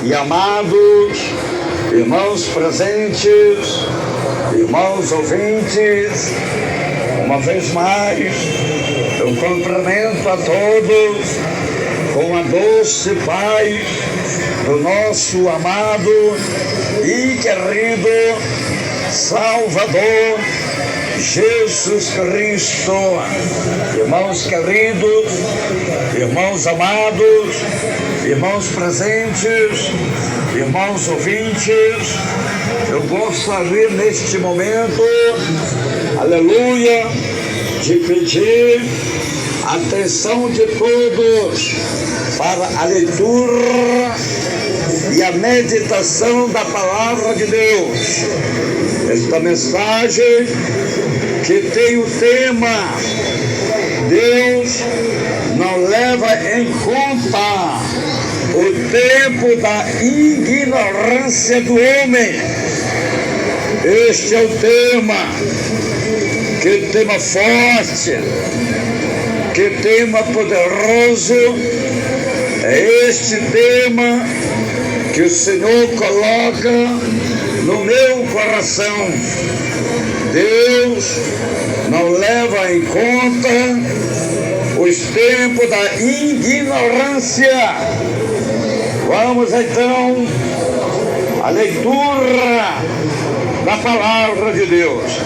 e amados irmãos presentes, irmãos ouvintes, uma vez mais eu cumprimento a todos com a doce paz do nosso amado e querido Salvador Jesus Cristo. Irmãos queridos, irmãos amados, irmãos presentes, irmãos ouvintes, eu gostaria neste momento, aleluia, de pedir a atenção de todos para a leitura e a meditação da palavra de Deus. Esta mensagem que tem o tema: Deus não leva em conta o tempo da ignorância do homem. Este é o tema, que tema forte, que tema poderoso. É este tema que o Senhor coloca no meu coração. Deus não leva em conta os tempos da ignorância. Vamos então à leitura da palavra de Deus.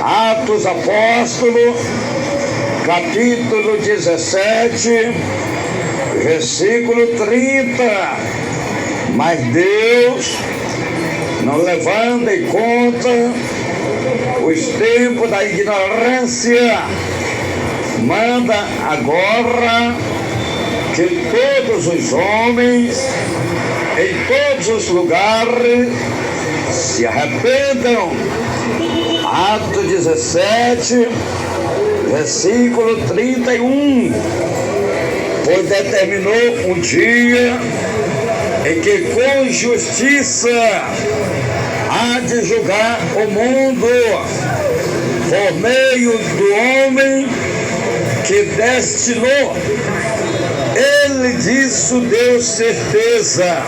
Atos Apóstolos, capítulo 17, versículo 30. Mas Deus, não levando em conta os tempos da ignorância, manda agora que todos os homens, em todos os lugares, se arrependam. Atos 17, versículo 31. Pois determinou um dia em que com justiça há de julgar o mundo por meio do homem que destinou. Ele disso deu certeza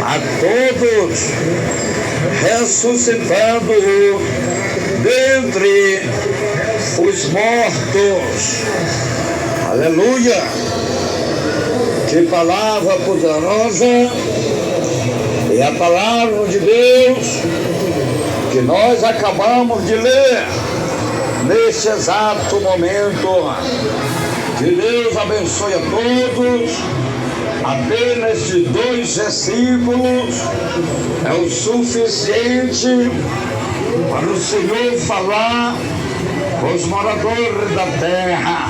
a todos, ressuscitando-o dentre os mortos. Aleluia! Que palavra poderosa! É a palavra de Deus que nós acabamos de ler neste exato momento. Que Deus abençoe a todos. Apenas de 2 versículos é o suficiente para o Senhor falar com os moradores da terra.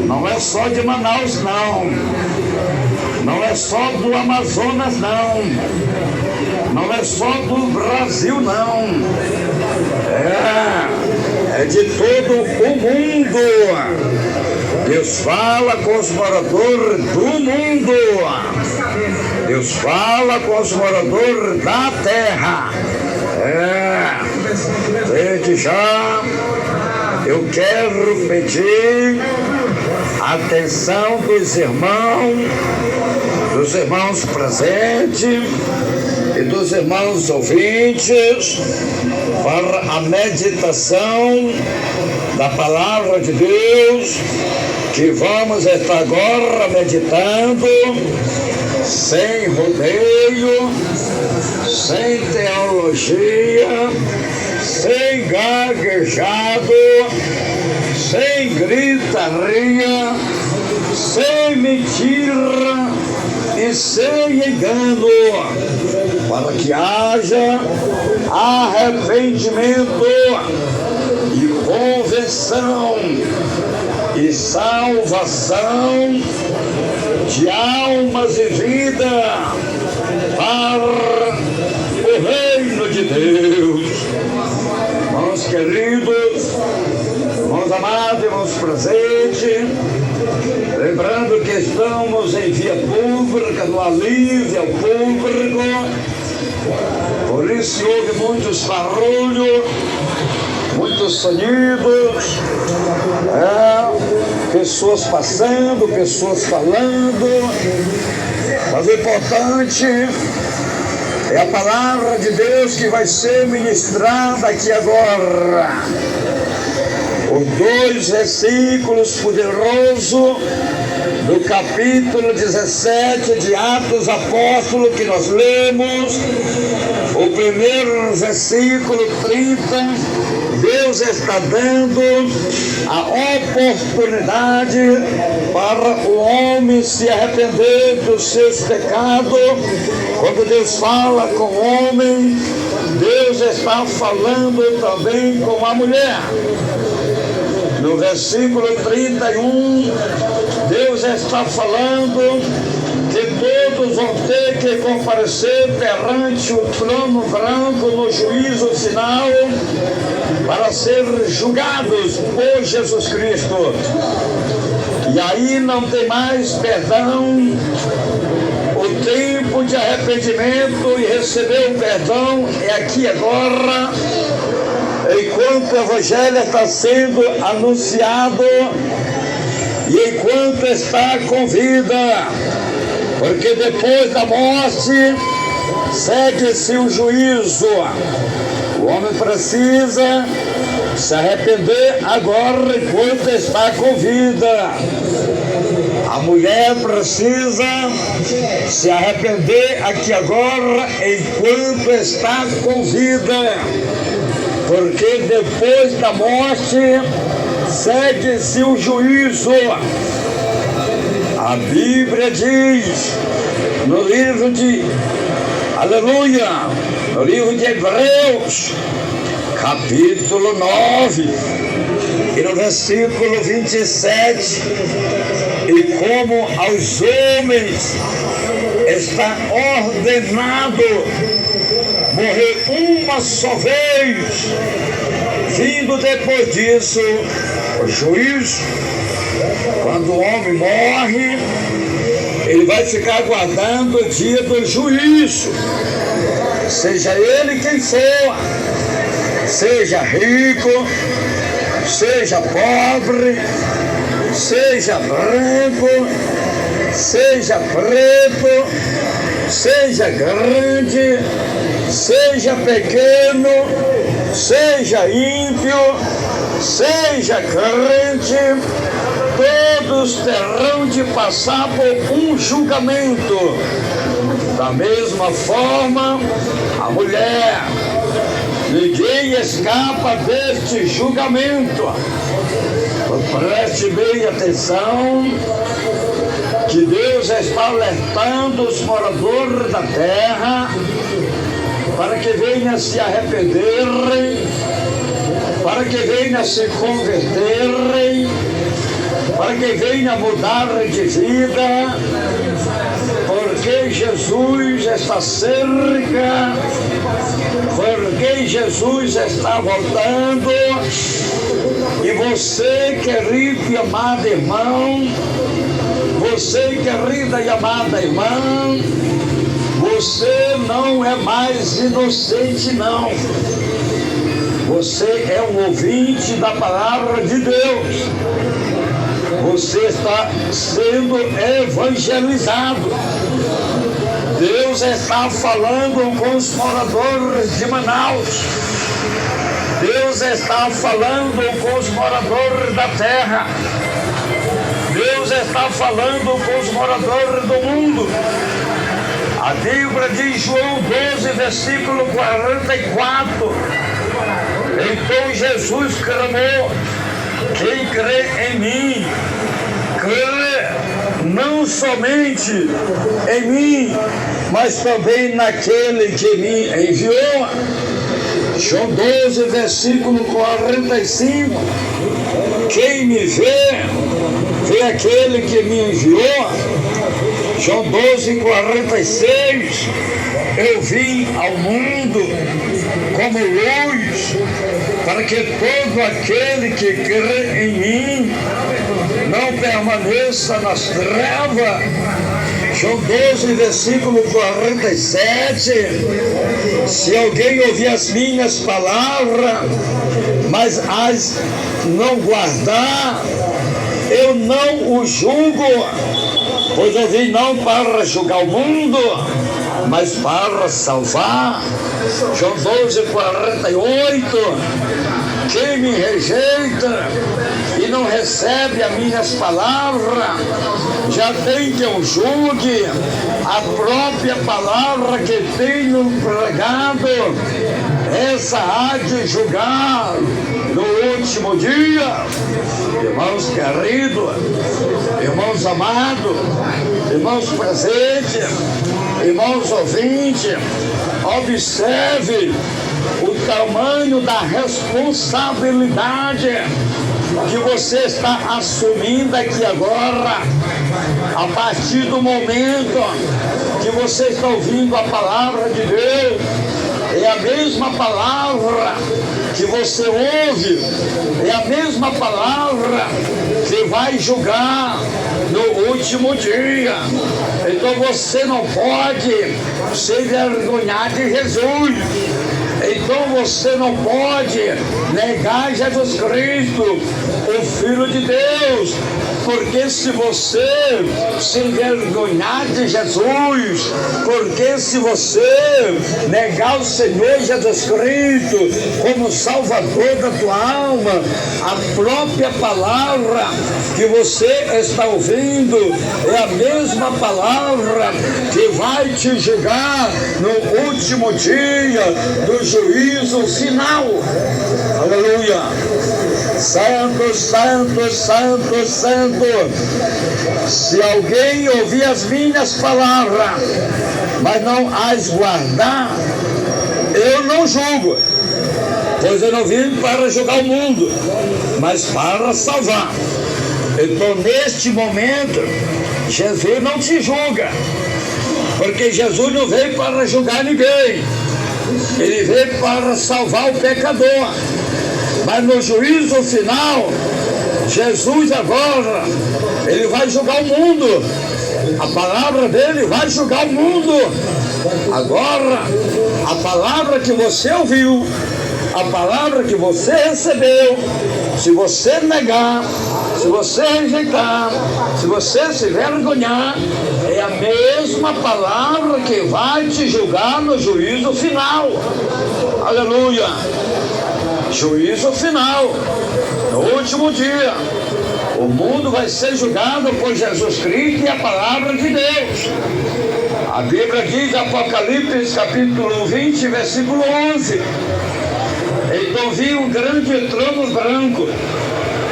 Não é só de Manaus, não. Não é só do Amazonas, não. Não é só do Brasil, não. É de todo o mundo. Deus fala com os moradores do mundo. Deus fala com os moradores da terra. Desde já eu quero pedir a atenção dos irmãos presentes e dos irmãos ouvintes para a meditação da palavra de Deus, que vamos estar agora meditando sem rodeio, sem teologia, sem gaguejado, sem gritaria, sem mentira e sem engano, para que haja arrependimento e conversão e salvação de almas e vida para o reino de Deus. Irmãos queridos, irmãos amados, irmãos presentes, lembrando que estamos em via pública, no alívio ao público, por isso houve muitos barulhos, muitos sonidos, pessoas passando, pessoas falando, Mas o importante é a palavra de Deus que vai ser ministrada aqui agora. Os 2 versículos poderosos do capítulo 17 de Atos Apóstolos que nós lemos. O primeiro versículo 30, Deus está dando a oportunidade para o homem se arrepender dos seus pecados. Quando Deus fala com o homem, Deus está falando também com a mulher. No versículo 31, Deus está falando que todos vão ter que comparecer perante o trono branco no juízo final para ser julgados por Jesus Cristo. E aí não tem mais perdão. O tempo de arrependimento e receber o perdão é aqui agora. Enquanto o Evangelho está sendo anunciado e enquanto está com vida, porque depois da morte segue-se o juízo. O homem precisa se arrepender agora enquanto está com vida. A mulher precisa se arrepender aqui agora enquanto está com vida. Porque depois da morte segue-se o juízo. A Bíblia diz no livro de no livro de Hebreus, capítulo 9, e no versículo 27, e como aos homens está ordenado morrer uma só vez, vindo depois disso o juízo. Quando o homem morre, ele vai ficar aguardando o dia do juízo, seja ele quem for, seja rico, seja pobre, seja branco, seja preto, seja grande, seja pequeno, seja ímpio, seja crente, todos terão de passar por um julgamento. Da mesma forma, a mulher, ninguém escapa deste julgamento. Preste bem atenção, que Deus está alertando os moradores da terra para que venham se arrependerem, para que venham se converterem, para que venham mudar de vida, porque Jesus está cerca, porque Jesus está voltando. E você, querido e amado irmão, você, querida e amada irmã, você não é mais inocente, não. Você é um ouvinte da palavra de Deus. Você está sendo evangelizado. Deus está falando com os moradores de Manaus. Deus está falando com os moradores da terra. Deus está falando com os moradores do mundo. A Bíblia diz, João 12, versículo 44. Então Jesus clamou: quem crê em mim, crê não somente em mim, mas também naquele que me enviou. João 12, versículo 45. Quem me vê, vê aquele que me enviou. João 12, 46. Eu vim ao mundo como luz, para que todo aquele que crê em mim não permaneça nas trevas. João 12, versículo 47. Se alguém ouvir as minhas palavras, mas as não guardar, eu não o julgo, Pois eu vim não para julgar o mundo, mas para salvar. João 12:48. Quem me rejeita e não recebe as minhas palavras, já tem que eu julgue a própria palavra que tenho pregado. Essa há de julgar no último dia. Irmãos queridos, irmãos amados, irmãos presentes, irmãos ouvintes, observe o tamanho da responsabilidade que você está assumindo aqui agora, a partir do momento que você está ouvindo a palavra de Deus. É a mesma palavra que você ouve, é a mesma palavra que vai julgar no último dia. Então você não pode se envergonhar de Jesus. Então você não pode negar Jesus Cristo, o Filho de Deus, porque se você se envergonhar de Jesus, porque se você negar o Senhor Jesus Cristo como Salvador da tua alma, a própria palavra que você está ouvindo é a mesma palavra que vai te julgar no último dia do juízo final. Aleluia! Santo, santo, santo, santo. Se alguém ouvir as minhas palavras, mas não as guardar, eu não julgo, pois eu não vim para julgar o mundo, mas para salvar. Então, neste momento, Jesus não te julga, porque Jesus não veio para julgar ninguém. Ele veio para salvar o pecador. Mas no juízo final, Jesus agora, ele vai julgar o mundo. A palavra dele vai julgar o mundo. Agora, a palavra que você ouviu, a palavra que você recebeu, se você negar, se você rejeitar, se você se vergonhar, é a mesma palavra que vai te julgar no juízo final. Aleluia! Juízo final, no último dia, o mundo vai ser julgado por Jesus Cristo e a palavra de Deus. A Bíblia diz, Apocalipse capítulo 20, versículo 11: então vi um grande trono branco,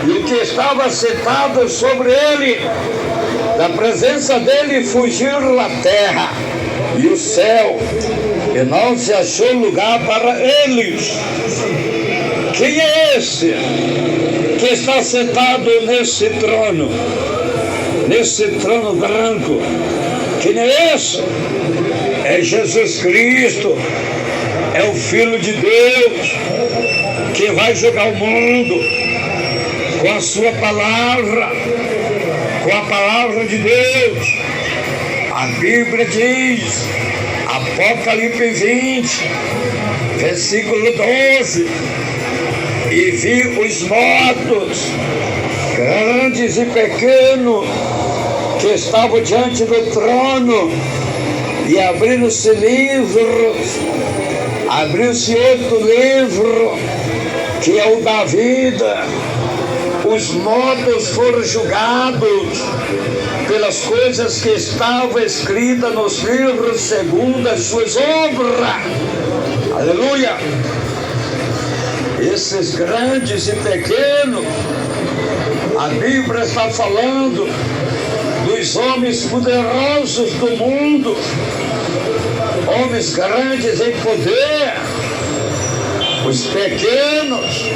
e o que estava sentado sobre ele, da presença dele fugiram a terra e o céu, e não se achou lugar para eles. Quem é esse que está sentado nesse trono branco? Quem é esse? É Jesus Cristo, é o Filho de Deus, que vai julgar o mundo com a sua palavra, com a palavra de Deus. A Bíblia diz, Apocalipse 20, versículo 12: e vi os mortos, grandes e pequenos, que estavam diante do trono, e abriram-se livros, abriu-se outro livro, que é o da vida. Os mortos foram julgados pelas coisas que estavam escritas nos livros segundo as suas obras. Aleluia! Esses grandes e pequenos, a Bíblia está falando dos homens poderosos do mundo, homens grandes em poder. Os pequenos,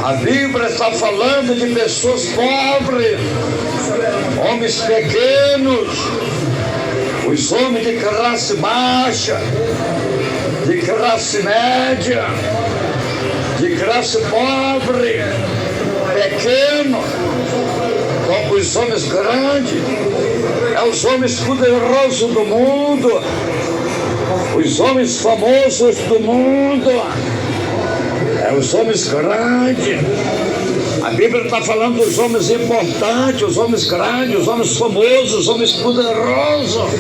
a Bíblia está falando de pessoas pobres, homens pequenos, os homens de classe baixa, de classe média, de classe pobre, pequeno, como os homens grandes, é os homens poderosos do mundo, os homens famosos do mundo, é os homens grandes. A Bíblia está falando dos homens importantes, os homens grandes, os homens famosos, os homens poderosos.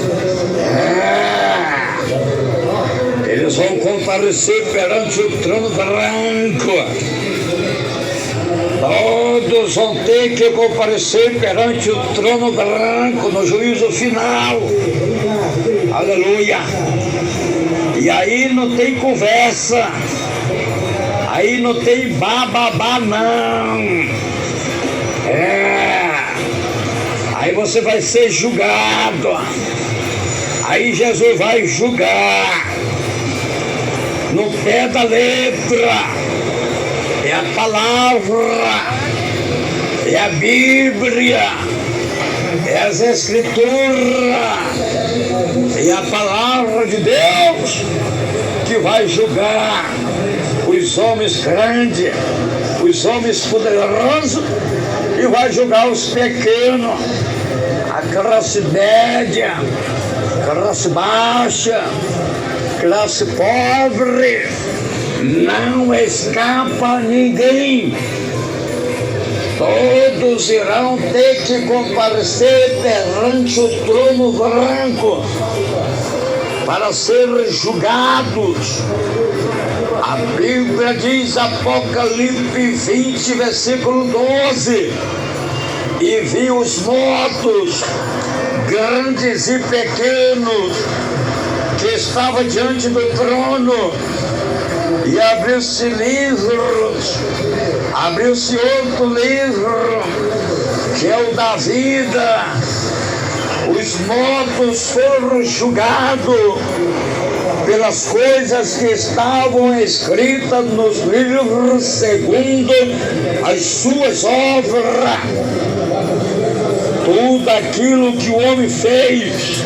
Eles vão comparecer perante o trono branco. Todos vão ter que comparecer perante o trono branco no juízo final. Aleluia. E aí não tem conversa. Aí não tem bababá, não. Aí você vai ser julgado. Aí Jesus vai julgar no pé da letra. É a palavra, é a Bíblia, é as Escrituras, é a palavra de Deus que vai julgar os homens grandes, os homens poderosos, e vai julgar os pequenos, a classe média, classe baixa, classe pobre. Não escapa ninguém. Todos irão ter que comparecer perante o trono branco para serem julgados. A Bíblia diz, Apocalipse 20, versículo 12: e vi os mortos, grandes e pequenos, que estavam diante do trono, e abriu-se livros, abriu-se outro livro, que é o da vida. Os mortos foram julgados pelas coisas que estavam escritas nos livros segundo as suas obras. Tudo aquilo que o homem fez,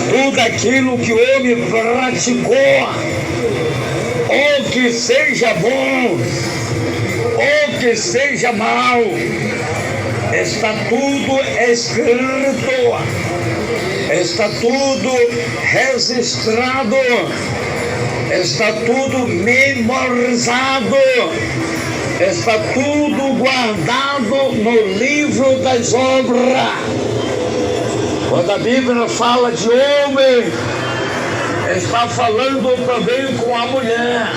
tudo aquilo que o homem praticou, ou que seja bom, ou que seja mal, está tudo escrito, está tudo registrado, está tudo memorizado, está tudo guardado no livro das obras. Quando a Bíblia fala de homem, está falando também com a mulher.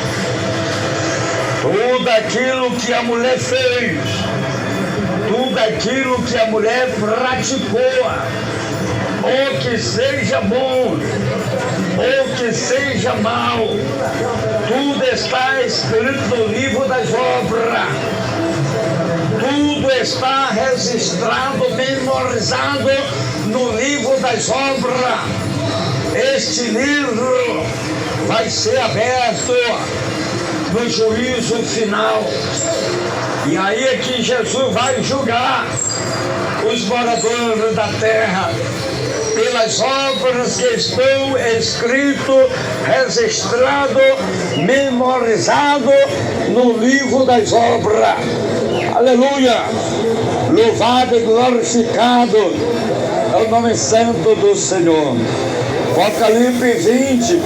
Tudo aquilo que a mulher fez, tudo aquilo que a mulher praticou, ou que seja bom, ou que seja mal, tudo está escrito no livro das obras. Tudo está registrado, memorizado no livro das obras. Este livro vai ser aberto no juízo final. E aí é que Jesus vai julgar os moradores da terra pelas obras que estão escrito, registrado, memorizado no livro das obras. Aleluia! Louvado e glorificado é o nome santo do Senhor. Apocalipse 20,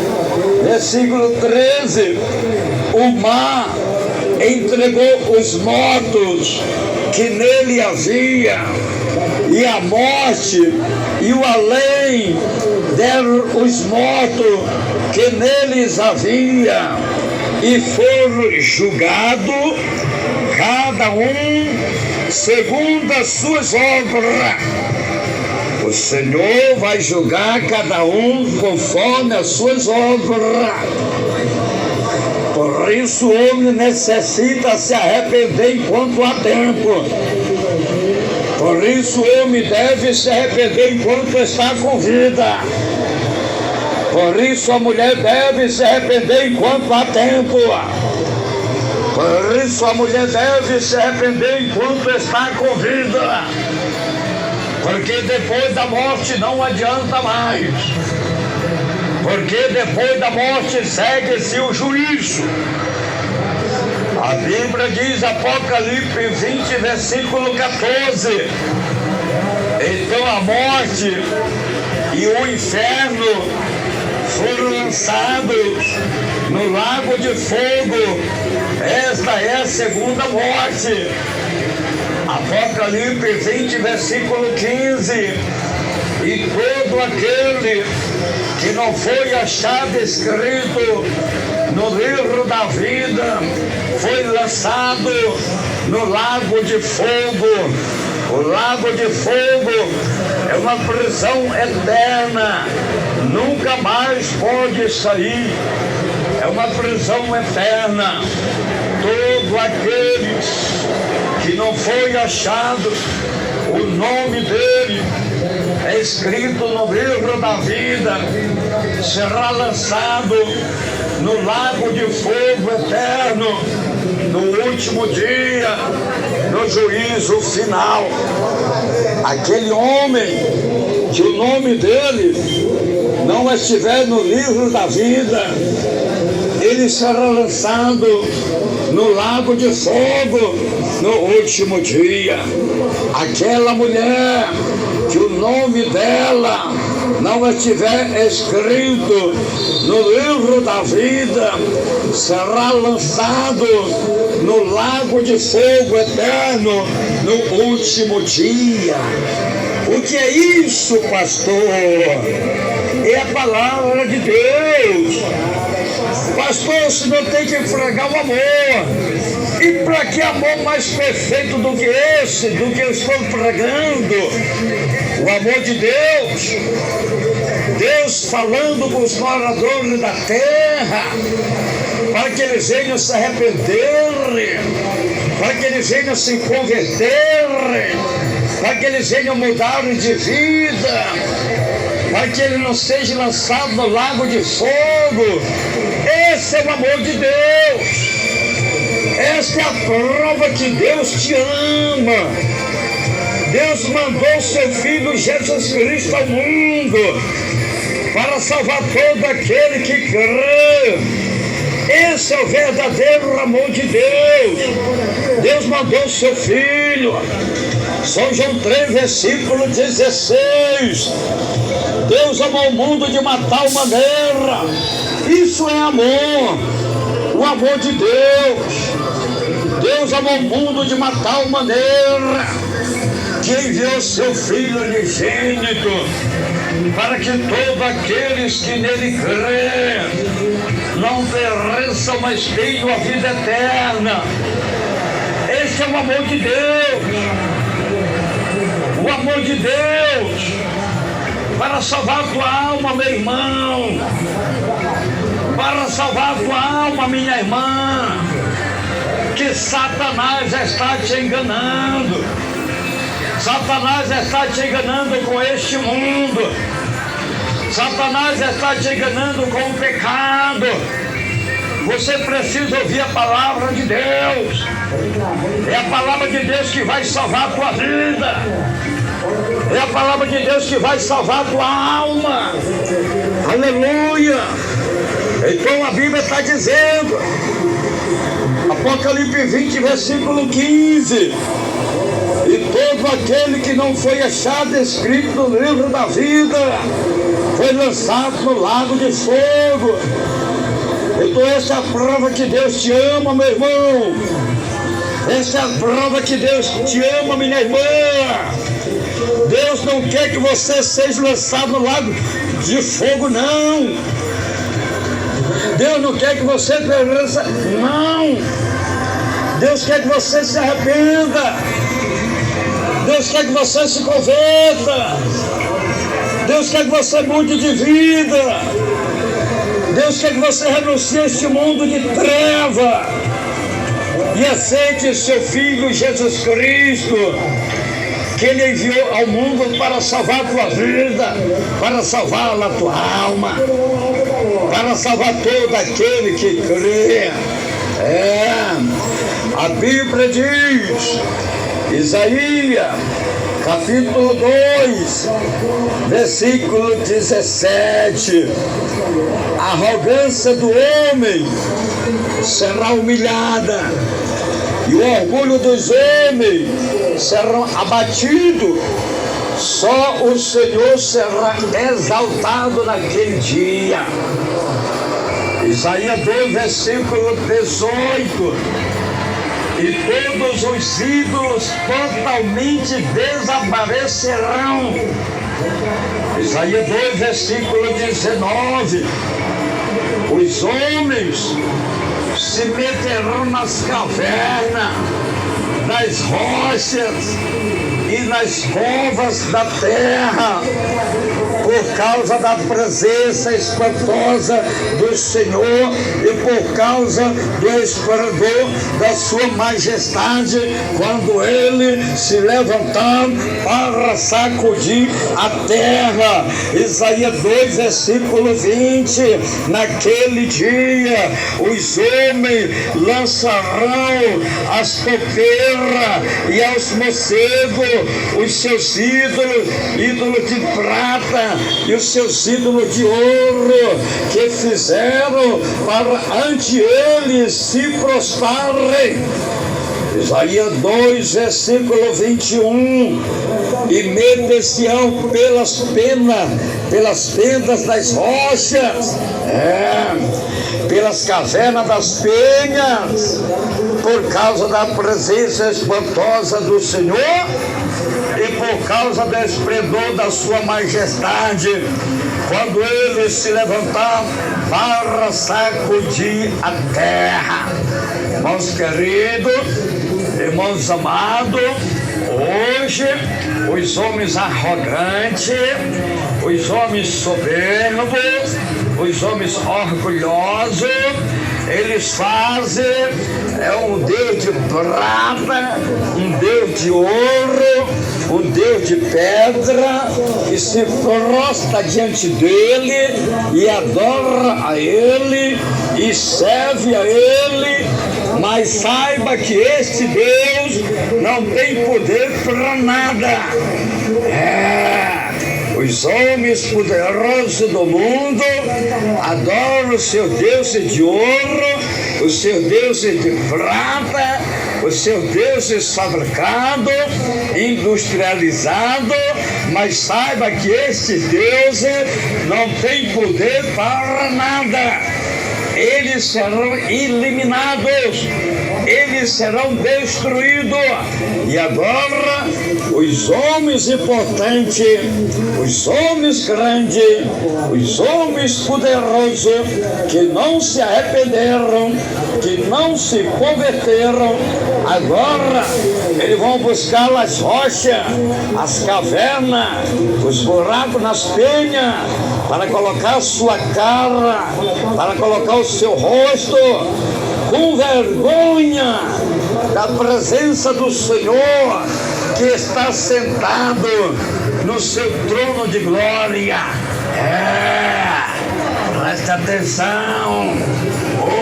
versículo 13: o mar entregou os mortos que nele havia, e a morte e o além deram os mortos que neles havia, e foram julgados cada um segundo as suas obras. O Senhor vai julgar cada um conforme as suas obras. Por isso o homem necessita se arrepender enquanto há tempo. Por isso o homem deve se arrepender enquanto está com vida. Por isso a mulher deve se arrepender enquanto há tempo. Por isso a mulher deve se arrepender enquanto está com vida. Porque depois da morte não adianta mais. Porque depois da morte segue-se o juízo. A Bíblia diz, Apocalipse 20, versículo 14: então a morte e o inferno foram lançados no lago de fogo. Esta é a segunda morte. Apocalipse 20, versículo 15. E todo aquele que não foi achado escrito no livro da vida foi lançado no lago de fogo. O lago de fogo é uma prisão eterna, nunca mais pode sair. É uma prisão eterna. Todos aqueles que não foi achado o nome dele é escrito no livro da vida, será lançado no lago de fogo eterno, no último dia, no juízo final. Aquele homem que o nome dele não estiver no livro da vida, ele será lançado no lago de fogo no último dia. Aquela mulher que o nome dela não estiver escrito no livro da vida, será lançado no lago de fogo eterno no último dia. O que é isso, pastor? É a palavra de Deus. Pastor, o senhor tem que pregar o amor. E para que amor mais perfeito do que esse, do que eu estou pregando? O amor de Deus. Deus falando com os moradores da terra, para que eles venham se arrepender, para que eles venham se converter, para que eles venham mudar de vida, para que ele não seja lançado no lago de fogo. Esse é o amor de Deus. Esta é a prova que Deus te ama. Deus mandou seu Filho Jesus Cristo ao mundo para salvar todo aquele que crê. Esse é o verdadeiro amor de Deus. Deus mandou seu Filho. São João 3, versículo 16. Deus amou o mundo de uma tal maneira. Isso é amor. O amor de Deus. Deus amou o mundo de uma tal maneira que enviou seu Filho unigênito para que todos aqueles que nele crêem não pereçam, mas tenham a vida eterna. Esse é o amor de Deus. O amor de Deus para salvar a tua alma, meu irmão, para salvar a tua alma, minha irmã, que Satanás está te enganando. Satanás está te enganando com este mundo. Satanás está te enganando com o pecado. Você precisa ouvir a palavra de Deus. É a palavra de Deus que vai salvar a tua vida. É a palavra de Deus que vai salvar a tua alma. Aleluia. Então a Bíblia está dizendo, Apocalipse 20, versículo 15. E todo aquele que não foi achado escrito no livro da vida foi lançado no lago de fogo. Então essa é a prova que Deus te ama, meu irmão. Essa é a prova que Deus te ama, minha irmã. Deus não quer que você seja lançado no lago de fogo, não. Deus não quer que você pereça, não. Deus quer que você se arrependa. Deus quer que você se converta. Deus quer que você mude de vida. Deus quer que você renuncie a este mundo de treva e aceite seu Filho Jesus Cristo, que Ele enviou ao mundo para salvar a tua vida, para salvar a tua alma, para salvar todo aquele que crê. A Bíblia diz, Isaías, capítulo 2, versículo 17, a arrogância do homem será humilhada e o orgulho dos homens serão abatidos, Só o Senhor será exaltado naquele dia. Isaías 2, versículo 18. E todos os ídolos totalmente desaparecerão. Isaías 2, versículo 19. Os homens se meterão nas cavernas, nas rochas e nas covas da terra, por causa da presença espantosa do Senhor e por causa do esplendor da sua majestade, quando ele se levantar para sacudir a terra. Isaías 2, versículo 20. Naquele dia os homens lançarão as topeiras e aos morcegos os seus ídolos de prata e os seus ídolos de ouro, que fizeram para ante eles se prostrarem. Isaías 2, versículo 21. E meter-se-ão pelas pendas das rochas, pelas cavernas das penhas, por causa da presença espantosa do Senhor e por causa do esplendor da sua majestade, quando ele se levantar para sacudir a terra. Irmãos queridos, irmãos amados, hoje os homens arrogantes, os homens soberbos, os homens orgulhosos, eles fazem um Deus de prata, um Deus de ouro, um Deus de pedra, que se prostra diante dele e adora a ele e serve a ele. Mas saiba que este Deus não tem poder para nada. Os homens poderosos do mundo adoram o seu Deus de ouro, o seu Deus de prata, o seu Deus fabricado, industrializado, mas saiba que estes deuses não têm poder para nada. Eles serão eliminados, eles serão destruídos. E agora, os homens importantes, os homens grandes, os homens poderosos, que não se arrependeram, que não se converteram, agora eles vão buscar as rochas, as cavernas, os buracos nas penhas, para colocar a sua cara, para colocar o seu rosto, com vergonha da presença do Senhor, que está sentado no seu trono de glória. Preste atenção,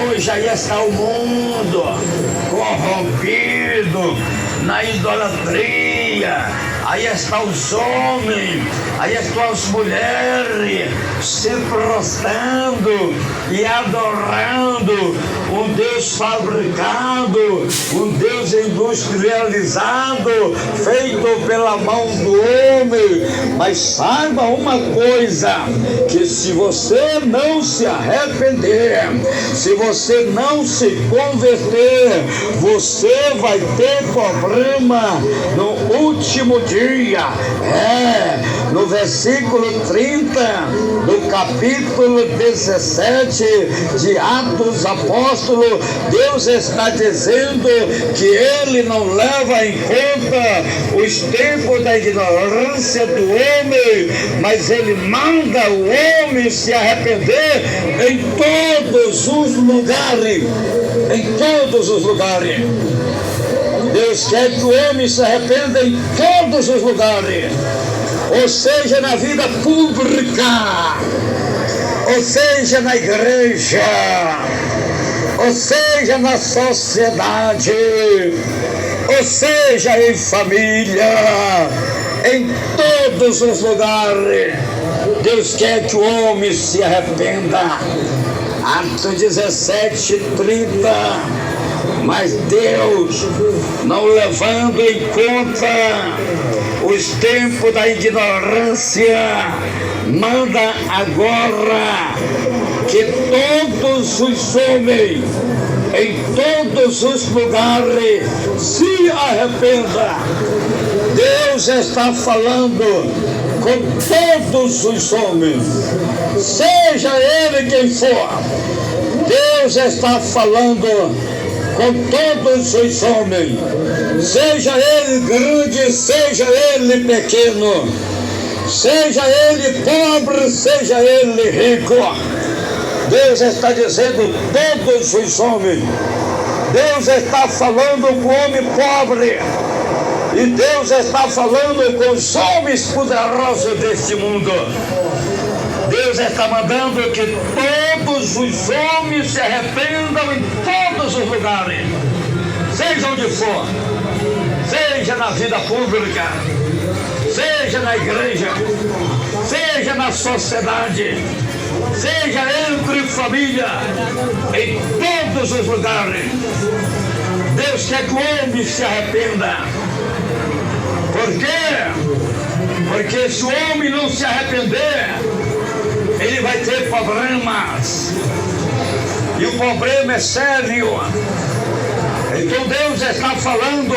hoje aí está o mundo corrompido na idolatria, aí estão os homens, aí estão as mulheres se prostrando e adorando um Deus fabricado, um Deus industrializado, feito pela mão do homem. Mas saiba uma coisa, que se você não se arrepender, se você não se converter, você vai ter problema no último dia. No versículo 30 do capítulo 17 de Atos Apóstolos, Deus está dizendo que ele não leva em conta os tempos da ignorância do homem, mas ele manda o homem se arrepender em todos os lugares. Em todos os lugares. Deus quer que o homem se arrependa em todos os lugares, ou seja, na vida pública, ou seja, na igreja, ou seja, na sociedade, ou seja, em família, em todos os lugares. Deus quer que o homem se arrependa. Atos 17, 30. Mas Deus, não levando em conta os tempos da ignorância. Manda agora que todos os homens, em todos os lugares, se arrependam. Deus está falando com todos os homens, seja ele quem for. Deus está falando com todos os homens, seja ele grande, seja ele pequeno, seja ele pobre, seja ele rico. Deus está dizendo todos os homens. Deus está falando com o homem pobre, e Deus está falando com os homens poderosos deste mundo. Deus está mandando que todos os homens se arrependam em todos os lugares, seja onde for, seja na vida pública, seja na igreja, seja na sociedade, seja entre família, em todos os lugares. Deus quer que o homem se arrependa. Por quê? Porque se o homem não se arrepender, ele vai ter problemas, e o problema é sério. Então Deus está falando,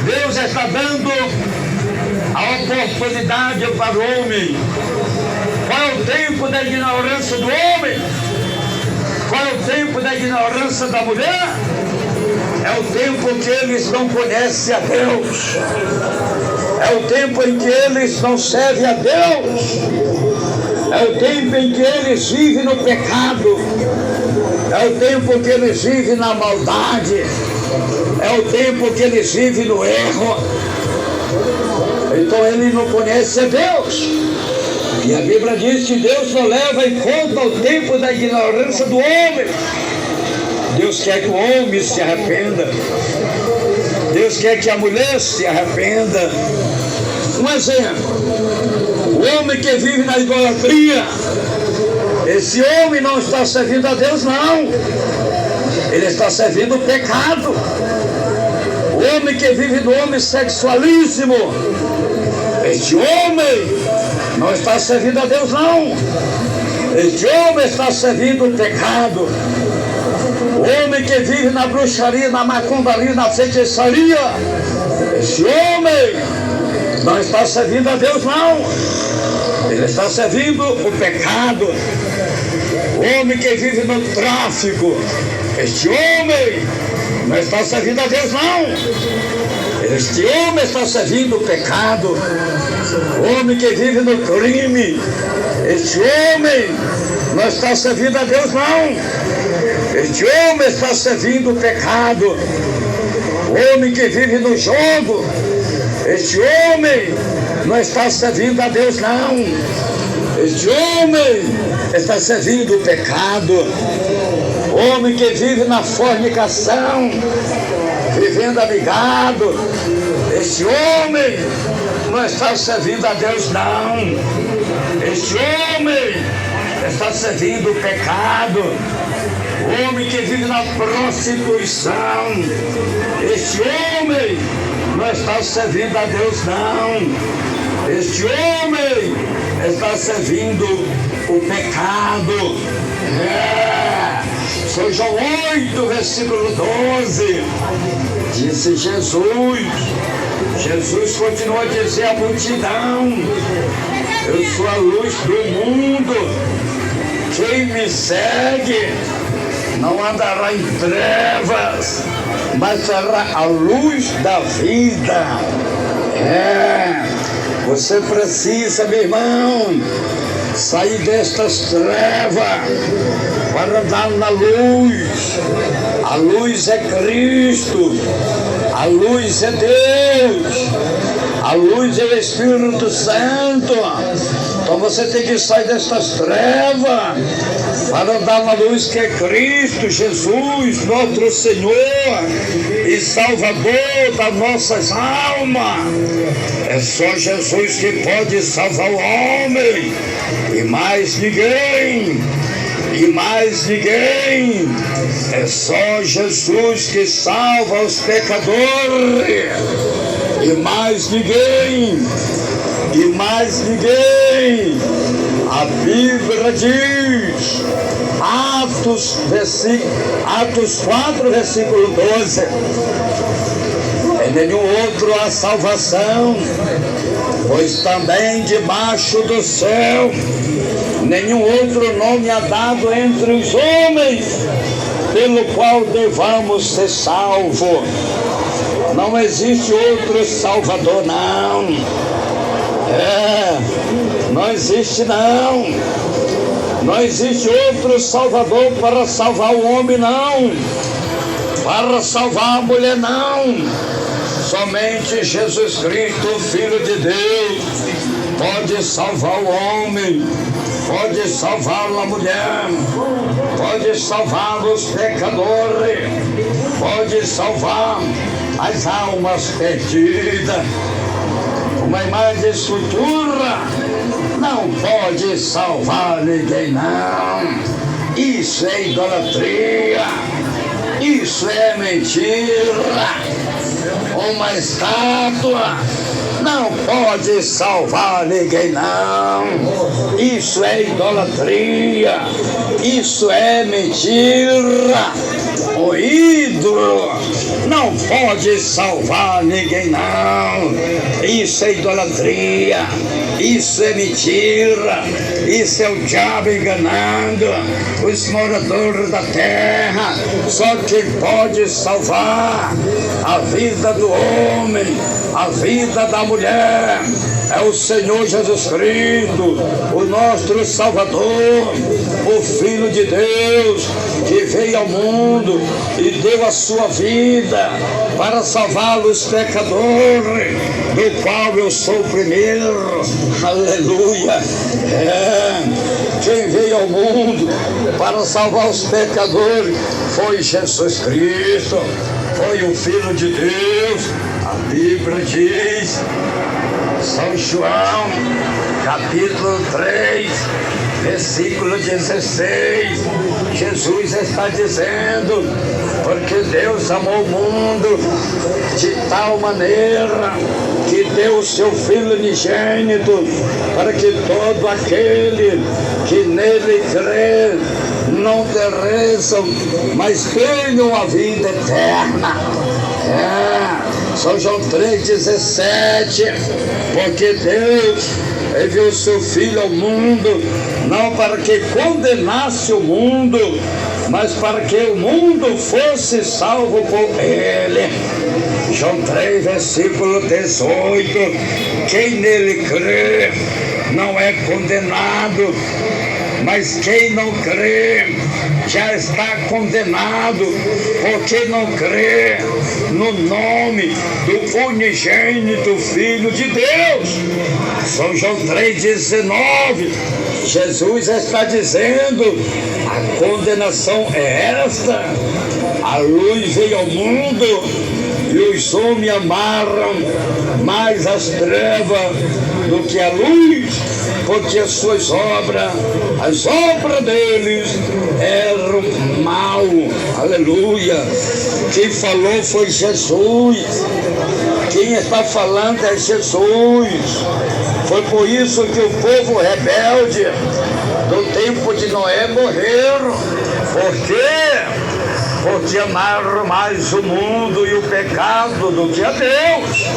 Deus está dando a oportunidade para o homem. Qual é o tempo da ignorância do homem? Qual é o tempo da ignorância da mulher? É o tempo que eles não conhecem a Deus. É o tempo em que eles não servem a Deus. É o tempo em que eles vivem no pecado. É o tempo que eles vivem na maldade. É o tempo que eles vivem no erro. Então ele não conhece a Deus. E a Bíblia diz que Deus não leva em conta o tempo da ignorância do homem. Deus quer que o homem se arrependa. Deus quer que a mulher se arrependa. Um exemplo: o homem que vive na idolatria, esse homem não está servindo a Deus, não. Ele está servindo o pecado. O homem que vive no homossexualismo, este homem não está servindo a Deus, não. Este homem está servindo o pecado. O homem que vive na bruxaria, na macumbaria, na feitiçaria, esse homem não está servindo a Deus, não. Ele está servindo o pecado. O homem que vive no tráfico, este homem não está servindo a Deus, não. Este homem está servindo o pecado. O homem que vive no crime, este homem não está servindo a Deus, não. Este homem está servindo o pecado. O homem que vive no jogo, este homem não está servindo a Deus, não. Este homem está servindo o pecado. O homem que vive na fornicação, vivendo amigado, este homem não está servindo a Deus, não. Este homem está servindo o pecado. O homem que vive na prostituição, este homem não está servindo a Deus, não. Este homem está servindo o pecado. São João 8, versículo 12, disse Jesus. Jesus continua a dizer à multidão: eu sou a luz do mundo. Quem me segue não andará em trevas, mas será a luz da vida. Você precisa, meu irmão, sair destas trevas para andar na luz. A luz é Cristo, a luz é Deus, a luz é o Espírito Santo. Então você tem que sair destas trevas para andar na luz que é Cristo Jesus, nosso Senhor e Salvador das nossas almas. É só Jesus que pode salvar o homem, e mais ninguém. E mais ninguém. É só Jesus que salva os pecadores. E mais ninguém. E mais ninguém. A Bíblia diz, Atos 4, versículo 12. Em nenhum outro há salvação, pois também debaixo do céu nenhum outro nome há dado entre os homens, pelo qual devamos ser salvos. Não existe outro Salvador, não. Não existe, não. Não existe outro Salvador para salvar o homem, não. Para salvar a mulher, não. Somente Jesus Cristo, Filho de Deus, pode salvar o homem, pode salvar a mulher, pode salvar os pecadores, pode salvar as almas perdidas. Uma imagem de escultura não pode salvar ninguém, não. Isso é idolatria, isso é mentira. Uma estátua não pode salvar ninguém, não. Isso é idolatria, isso é mentira. O ídolo não pode salvar ninguém, não. Isso é idolatria, isso é mentira, isso é o diabo enganando os moradores da terra. Só quem pode salvar a vida do homem, a vida da mulher, é o Senhor Jesus Cristo, o nosso Salvador, o Filho de Deus, que veio ao mundo e deu a sua vida para salvar os pecadores, do qual eu sou o primeiro. Aleluia. Quem veio ao mundo para salvar os pecadores foi Jesus Cristo, foi o Filho de Deus. A Bíblia diz, São João, capítulo 3, versículo 16, Jesus está dizendo, porque Deus amou o mundo de tal maneira que deu o seu Filho unigênito, para que todo aquele que nele crê não pereçam, mas tenham a vida eterna. São João 3,17, porque Deus enviou seu Filho ao mundo, não para que condenasse o mundo, mas para que o mundo fosse salvo por ele. João 3, versículo 18, quem nele crê não é condenado, mas quem não crê já está condenado, porque não crê no nome do unigênito Filho de Deus. São João 3,19, Jesus está dizendo, a condenação é esta: a luz veio ao mundo e os homens amaram mais as trevas do que a luz, porque as suas obras, as obras deles eram mal. Aleluia. Quem falou foi Jesus. Quem está falando é Jesus. Foi por isso que o povo rebelde do tempo de Noé morreram. Por quê? Porque amaram mais o mundo e o pecado do que a Deus.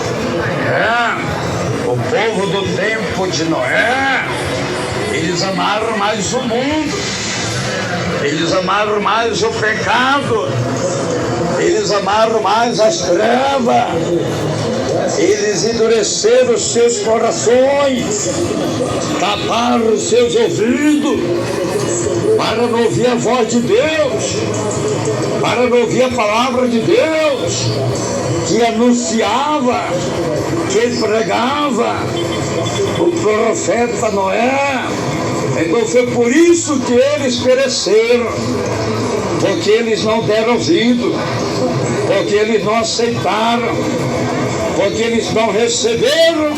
O povo do tempo de Noé, eles amaram mais o mundo, eles amaram mais o pecado, eles amaram mais as trevas, eles endureceram os seus corações, taparam os seus ouvidos, para não ouvir a voz de Deus, para não ouvir a palavra de Deus, que anunciava, que pregava o profeta Noé. Então foi por isso que eles pereceram, porque eles não deram ouvido, porque eles não aceitaram, porque eles não receberam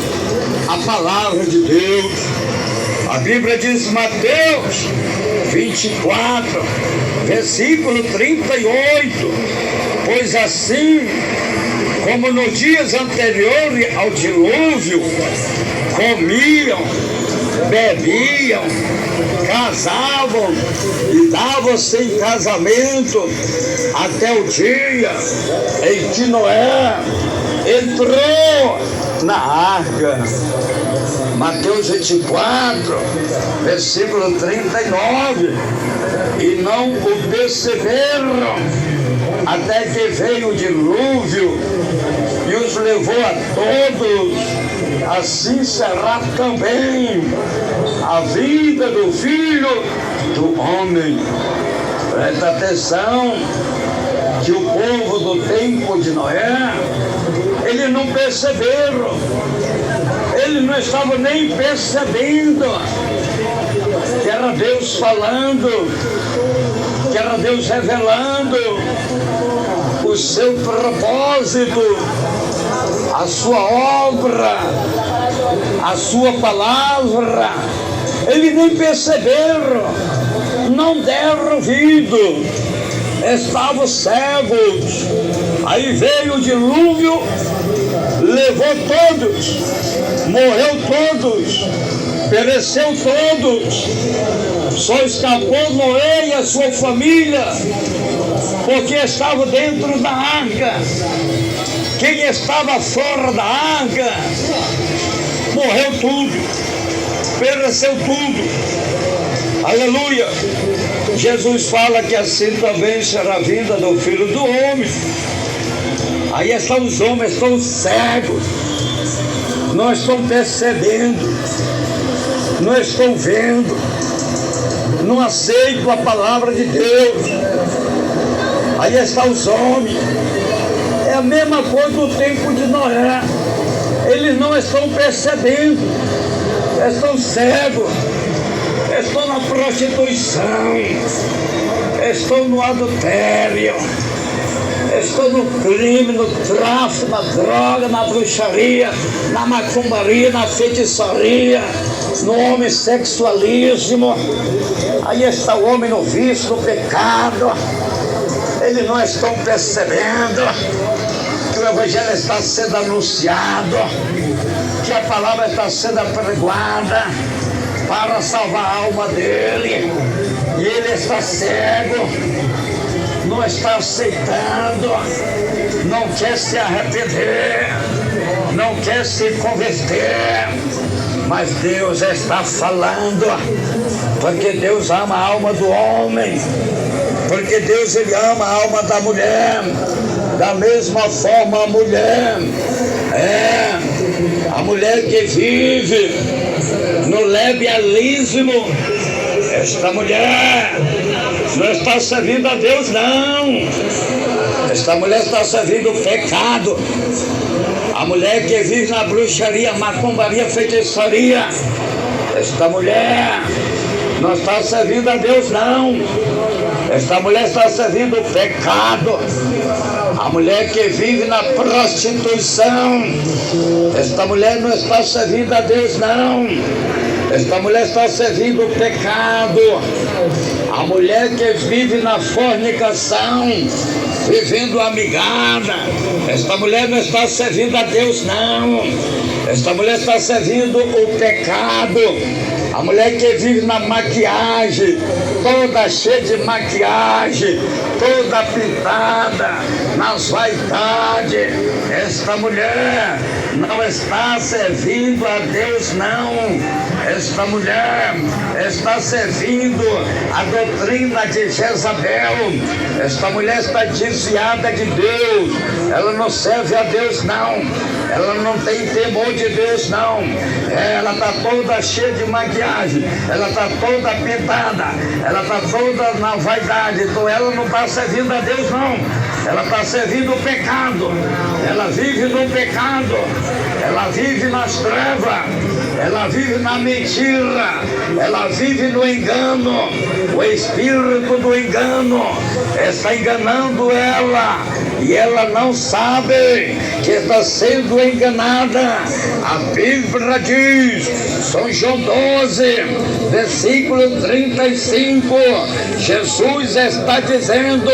a palavra de Deus. A Bíblia diz, Mateus 24, versículo 38, pois assim como nos dias anteriores ao dilúvio, comiam, bebiam, casavam e davam-se em casamento até o dia em que Noé entrou na arca. Mateus 24, versículo 39. E não o perceberam até que veio o dilúvio e os levou a todos. Assim será também a vida do Filho do Homem. Presta atenção que o povo do tempo de Noé, eles não perceberam, eles não estavam nem percebendo que era Deus falando, que era Deus revelando o seu propósito, a sua obra, a sua palavra. Eles nem perceberam, não deram ouvido, estavam cegos. Aí veio o dilúvio, levou todos, morreu todos, pereceu todos. Só escapou Noé e a sua família, porque estava dentro da arca. Quem estava fora da arca, morreu tudo, pereceu tudo. Aleluia! Jesus fala que assim também será a vinda do Filho do Homem. Aí estão os homens, estão cegos, não estão percebendo, não estão vendo, não aceitam a palavra de Deus. Aí estão os homens. É a mesma coisa do tempo de Noé. Eles não estão percebendo, estão cegos, estão na prostituição, estão no adultério, estão no crime, no tráfico, na droga, na bruxaria, na macumbaria, na feitiçaria, no homossexualismo. Aí está o homem no vício, no pecado. Eles não estão percebendo que o Evangelho está sendo anunciado, que a palavra está sendo apregoada para salvar a alma dele. E ele está cego, não está aceitando, não quer se arrepender, não quer se converter. Mas Deus está falando, porque Deus ama a alma do homem, porque Deus ele ama a alma da mulher. Da mesma forma a mulher, a mulher que vive no levialismo, esta mulher não está servindo a Deus, não. Esta mulher está servindo o pecado. A mulher que vive na bruxaria, macumbaria, feitiçaria, esta mulher não está servindo a Deus, não. Esta mulher está servindo o pecado. A mulher que vive na prostituição, esta mulher não está servindo a Deus, não. Esta mulher está servindo o pecado. A mulher que vive na fornicação, vivendo amigada, esta mulher não está servindo a Deus, não. Esta mulher está servindo o pecado. A mulher que vive na maquiagem, toda cheia de maquiagem, toda pintada, nas vaidades, esta mulher não está servindo a Deus, não. Esta mulher está servindo a doutrina de Jezabel. Esta mulher está desviada de Deus. Ela não serve a Deus, não. Ela não tem temor de Deus, não. Ela está toda cheia de maquiagem. Ela está toda pintada. Ela está toda na vaidade. Então ela não está servindo a Deus, não. Ela está servindo o pecado. Ela vive no pecado. Ela vive nas trevas. Ela vive na mentira, ela vive no engano. O espírito do engano está enganando ela, e ela não sabe que está sendo enganada. A Bíblia diz, São João 12, versículo 35, Jesus está dizendo: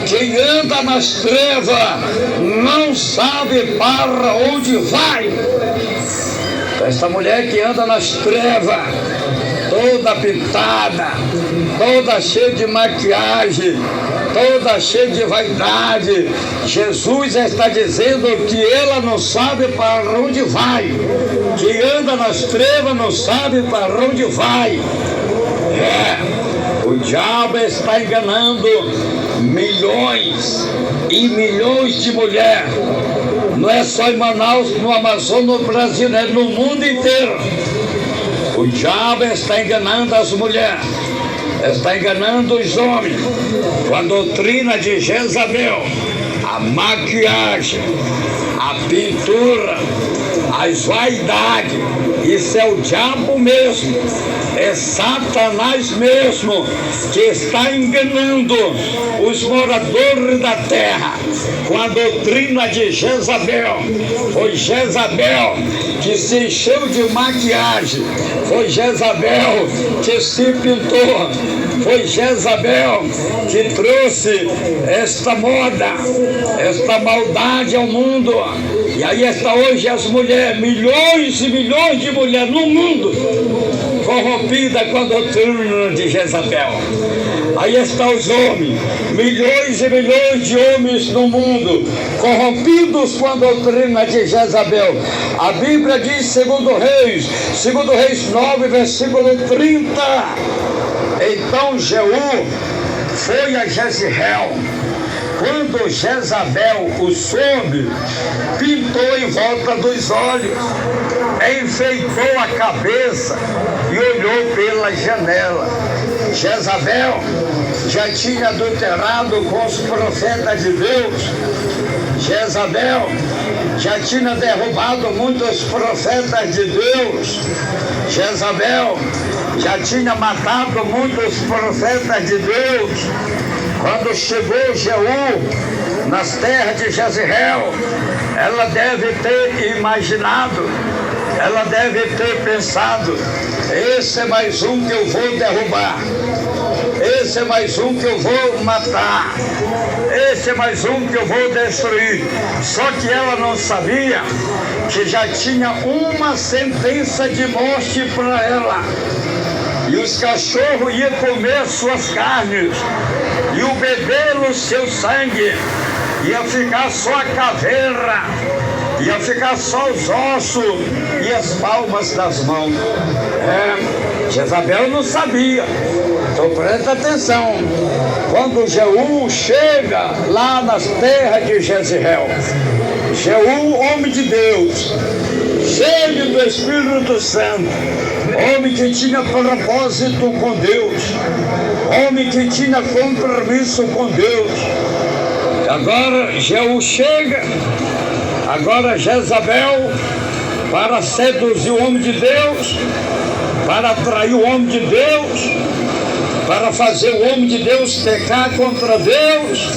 quem anda nas trevas não sabe para onde vai. Essa mulher que anda nas trevas, toda pintada, toda cheia de maquiagem, toda cheia de vaidade, Jesus está dizendo que ela não sabe para onde vai. Que anda nas trevas não sabe para onde vai. O diabo está enganando milhões e milhões de mulheres. Não é só em Manaus, no Amazonas, no Brasil, é no mundo inteiro. O diabo está enganando as mulheres, está enganando os homens com a doutrina de Jezabel, a maquiagem, a pintura, as vaidades. Isso é o diabo mesmo, é Satanás mesmo que está enganando os moradores da terra com a doutrina de Jezabel. Foi Jezabel que se encheu de maquiagem, foi Jezabel que se pintou, foi Jezabel que trouxe esta moda, esta maldade ao mundo. E aí está hoje as mulheres, milhões e milhões de mulheres no mundo, corrompidas com a doutrina de Jezabel. Aí estão os homens, milhões e milhões de homens no mundo, corrompidos com a doutrina de Jezabel. A Bíblia diz, segundo Reis 9, versículo 30, então Jeú foi a Jezreel. Quando Jezabel o soube, pintou em volta dos olhos, enfeitou a cabeça e olhou pela janela. Jezabel já tinha adulterado com os profetas de Deus. Jezabel já tinha derrubado muitos profetas de Deus. Jezabel já tinha matado muitos profetas de Deus. Quando chegou Jeú nas terras de Jezreel, ela deve ter imaginado, ela deve ter pensado: esse é mais um que eu vou derrubar, esse é mais um que eu vou matar, esse é mais um que eu vou destruir. Só que ela não sabia que já tinha uma sentença de morte para ela. E os cachorros iam comer suas carnes, iam beber o seu sangue, ia ficar só a caveira, ia ficar só os ossos e as palmas das mãos. Jezabel não sabia. Então presta atenção, quando Jeú chega lá nas terras de Jezreel, Jeú, homem de Deus, cheio do Espírito Santo, homem que tinha propósito com Deus, homem que tinha compromisso com Deus. Agora Jeú chega, agora Jezabel, para seduzir o homem de Deus, para atrair o homem de Deus, para fazer o homem de Deus pecar contra Deus,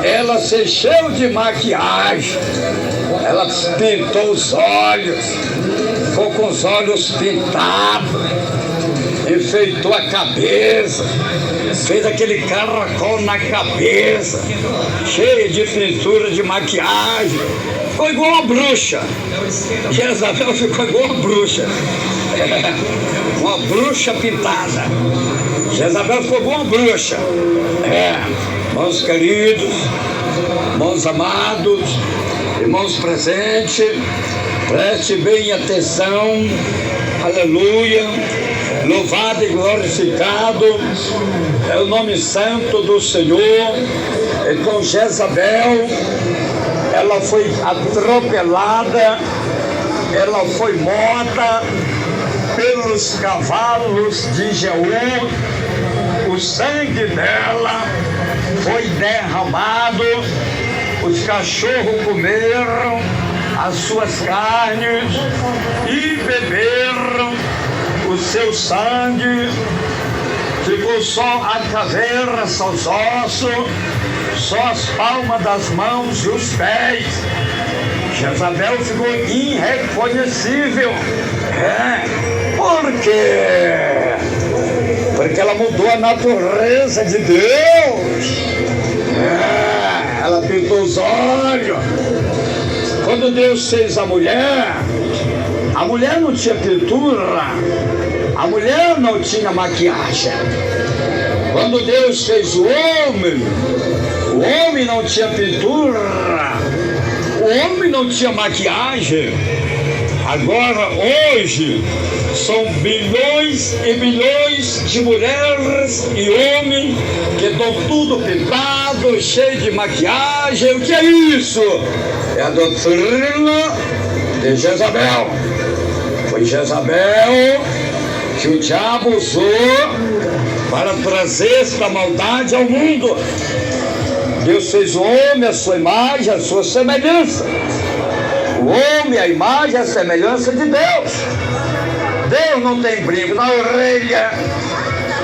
ela se encheu de maquiagem, ela pintou os olhos, ficou com os olhos pintados, enfeitou a cabeça, fez aquele caracol na cabeça, cheio de pintura, de maquiagem, ficou igual uma bruxa. Jezabel ficou igual uma bruxa, uma bruxa pintada. Jezabel ficou igual uma bruxa. Irmãos queridos, irmãos amados, irmãos presentes, preste bem atenção. Aleluia, louvado e glorificado é o nome santo do Senhor. Então Jezabel, ela foi atropelada, ela foi morta pelos cavalos de Jeú. O sangue dela foi derramado, os cachorros comeram as suas carnes e beberam o seu sangue. Ficou Ficou só a caveira, só os ossos, só as palmas das mãos e os pés. Jezabel ficou irreconhecível. Por quê? Porque ela mudou a natureza de Deus. Ela pintou os olhos. Quando Deus fez a mulher não tinha pintura, a mulher não tinha maquiagem. Quando Deus fez o homem não tinha pintura, o homem não tinha maquiagem. Agora, hoje, são bilhões e bilhões de mulheres e homens que estão tudo pintado, cheio de maquiagem. O que é isso? É a doutrina de Jezabel. Foi Jezabel que o diabo usou para trazer esta maldade ao mundo. Deus fez o homem à sua imagem, à sua semelhança. O homem, a imagem, a semelhança de Deus. Deus não tem brinco na orelha.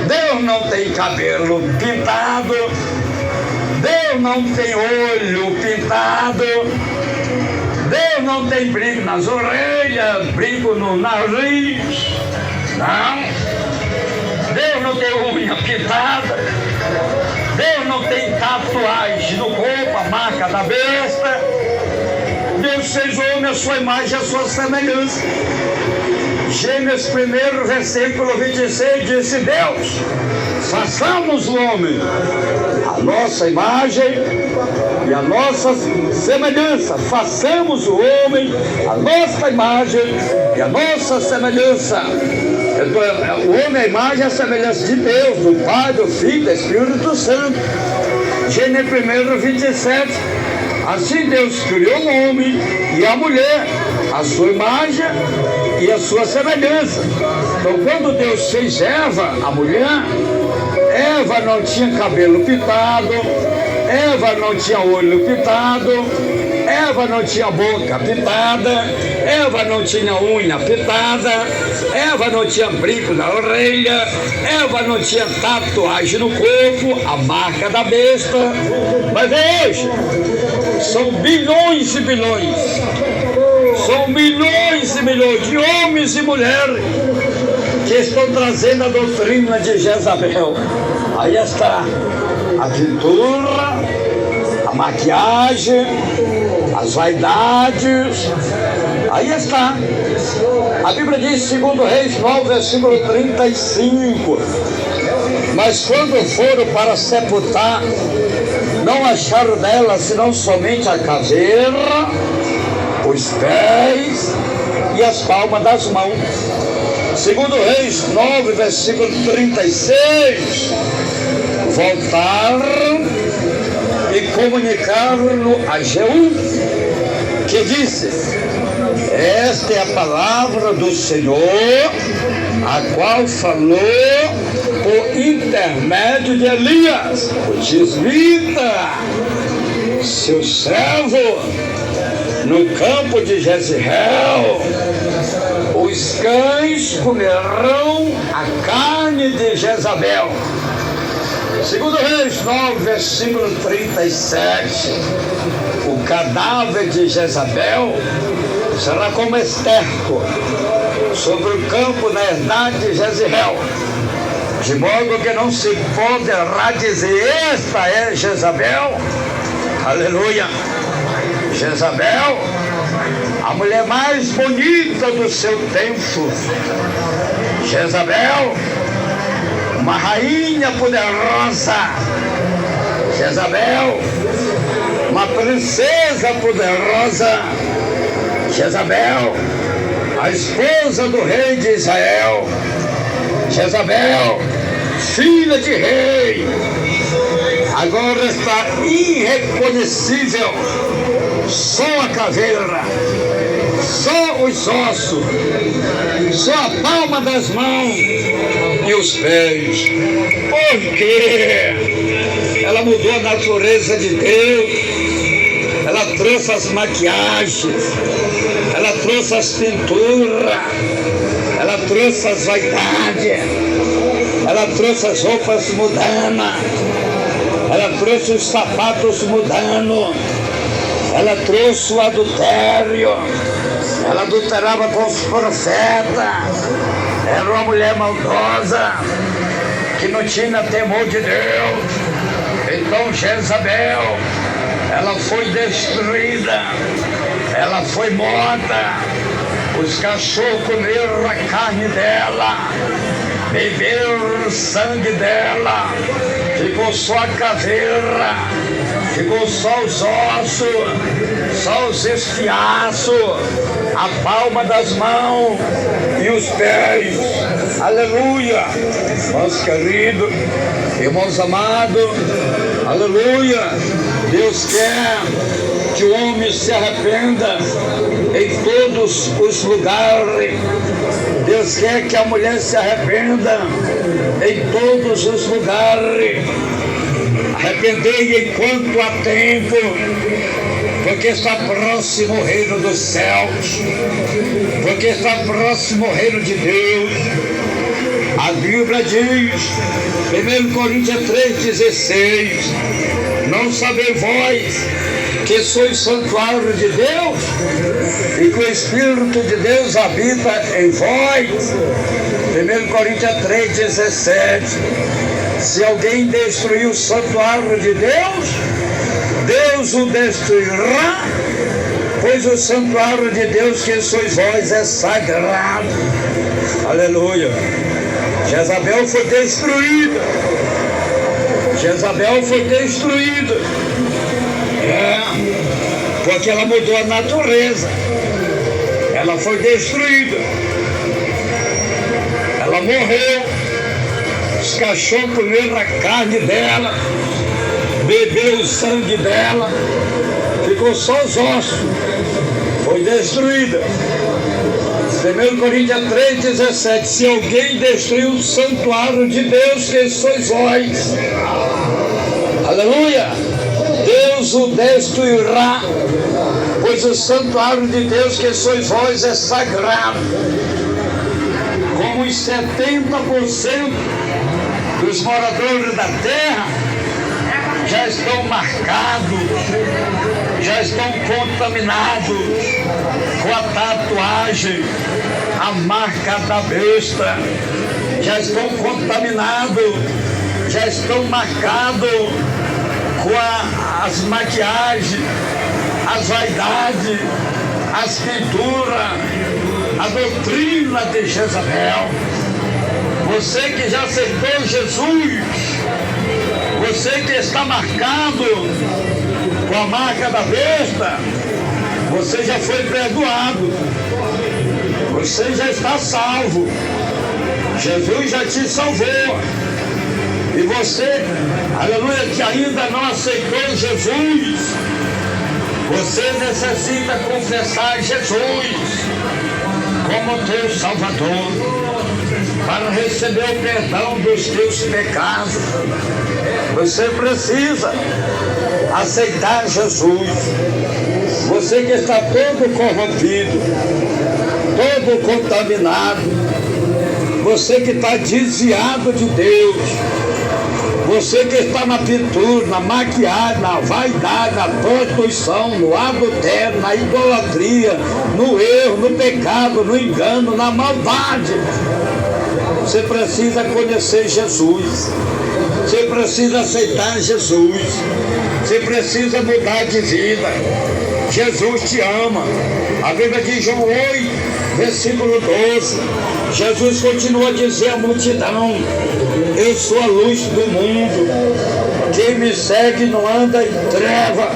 Deus não tem cabelo pintado. Deus não tem olho pintado. Deus não tem brinco nas orelhas, brinco no nariz. Não. Deus não tem unha pintada. Deus não tem tatuagem no corpo, a marca da besta. Deus fez o homem a sua imagem, a sua semelhança. Gênesis 1, versículo 26, disse Deus: façamos o homem a nossa imagem e a nossa semelhança. Façamos o homem a nossa imagem e a nossa semelhança. O homem é a imagem e a semelhança de Deus, do Pai, do Filho, do Espírito Santo. Gênesis 1, 27. Assim Deus criou o homem e a mulher, a sua imagem e a sua semelhança. Então, quando Deus fez Eva, a mulher, Eva não tinha cabelo pintado, Eva não tinha olho pintado, Eva não tinha boca pintada, Eva não tinha unha pintada, Eva não tinha brinco na orelha, Eva não tinha tatuagem no corpo, a marca da besta. Mas hoje são bilhões e bilhões, são milhões e milhões de homens e mulheres que estão trazendo a doutrina de Jezabel. Aí está a pintura, a maquiagem, as vaidades. Aí está. A Bíblia diz, segundo Reis 9, versículo 35. Mas quando foram para sepultar, não acharam nela senão somente a caveira, os pés e as palmas das mãos. Segundo Reis 9, versículo 36. Voltaram e comunicaram a Jeú, que disse: esta é a palavra do Senhor, a qual falou por intermédio de Elias, o tisbita, seu servo, no campo de Jezreel. Os cães comerão a carne de Jezabel. Segundo Reis 9, versículo 37, o cadáver de Jezabel será como esterco sobre o campo na herdade de Jezreel, de modo que não se poderá dizer: esta é Jezabel. Aleluia. Jezabel, a mulher mais bonita do seu tempo. Jezabel, uma rainha poderosa. Jezabel, uma princesa poderosa. Jezabel, a esposa do rei de Israel. Jezabel, filha de rei, agora está irreconhecível. Só a caveira, só os ossos, só a palma das mãos e os pés. Por quê? Ela mudou a natureza de Deus. Ela trouxe as maquiagens, ela trouxe as pinturas, ela trouxe as vaidades. ela trouxe as roupas mudando, ela trouxe os sapatos mudando, ela trouxe o adultério, ela adulterava com os profetas, era uma mulher maldosa, que não tinha temor de Deus. Então Jezabel, ela foi destruída, ela foi morta, os cachorros comeram a carne dela, beberam o sangue dela, ficou só a caveira, ficou só os ossos, só os esfiaços, a palma das mãos e os pés. Aleluia! Irmãos queridos, irmãos amados, aleluia! Deus quer que o homem se arrependa em todos os lugares. Deus quer que a mulher se arrependa em todos os lugares. Arrependei enquanto há tempo, porque está próximo o reino dos céus, porque está próximo o reino de Deus. A Bíblia diz, 1 Coríntios 3,16, não sabeis vós que sois santuário de Deus e que o Espírito de Deus habita em vós. 1 Coríntios 3,17. Se alguém destruir o santuário de Deus, Deus o destruirá, pois o santuário de Deus que sois vós é sagrado. Aleluia. Jezabel foi destruída. Jezabel foi destruída. Porque ela mudou a natureza. Ela foi destruída. Ela morreu. Os cachorros comeram a carne dela, bebeu o sangue dela, ficou só os ossos. Foi destruída. 1 Coríntios 3,17. Se alguém destruir o santuário de Deus, que sois vós, aleluia, Deus o destruirá, pois o santuário de Deus que sois vós é sagrado. Como os 70% dos moradores da terra já estão marcados, já estão contaminados com a tatuagem, a marca da besta, já estão contaminados, já estão marcados com as maquiagens, as vaidades, as pinturas, a doutrina de Jezabel. Você que já aceitou Jesus, você que está marcado com a marca da besta, você já foi perdoado, você já está salvo, Jesus já te salvou. E você, aleluia, que ainda não aceitou Jesus, você necessita confessar Jesus como teu Salvador, para receber o perdão dos teus pecados. Você precisa aceitar Jesus. Você que está todo corrompido, todo contaminado, você que está desviado de Deus, você que está na pintura, na maquiagem, na vaidade, na prostituição, no adultério, na idolatria, no erro, no pecado, no engano, na maldade, você precisa conhecer Jesus. Você precisa aceitar Jesus. Você precisa mudar de vida. Jesus te ama. A Bíblia diz, João 8, versículo 12. Jesus continua a dizer à multidão: eu sou a luz do mundo. Quem me segue não anda em treva,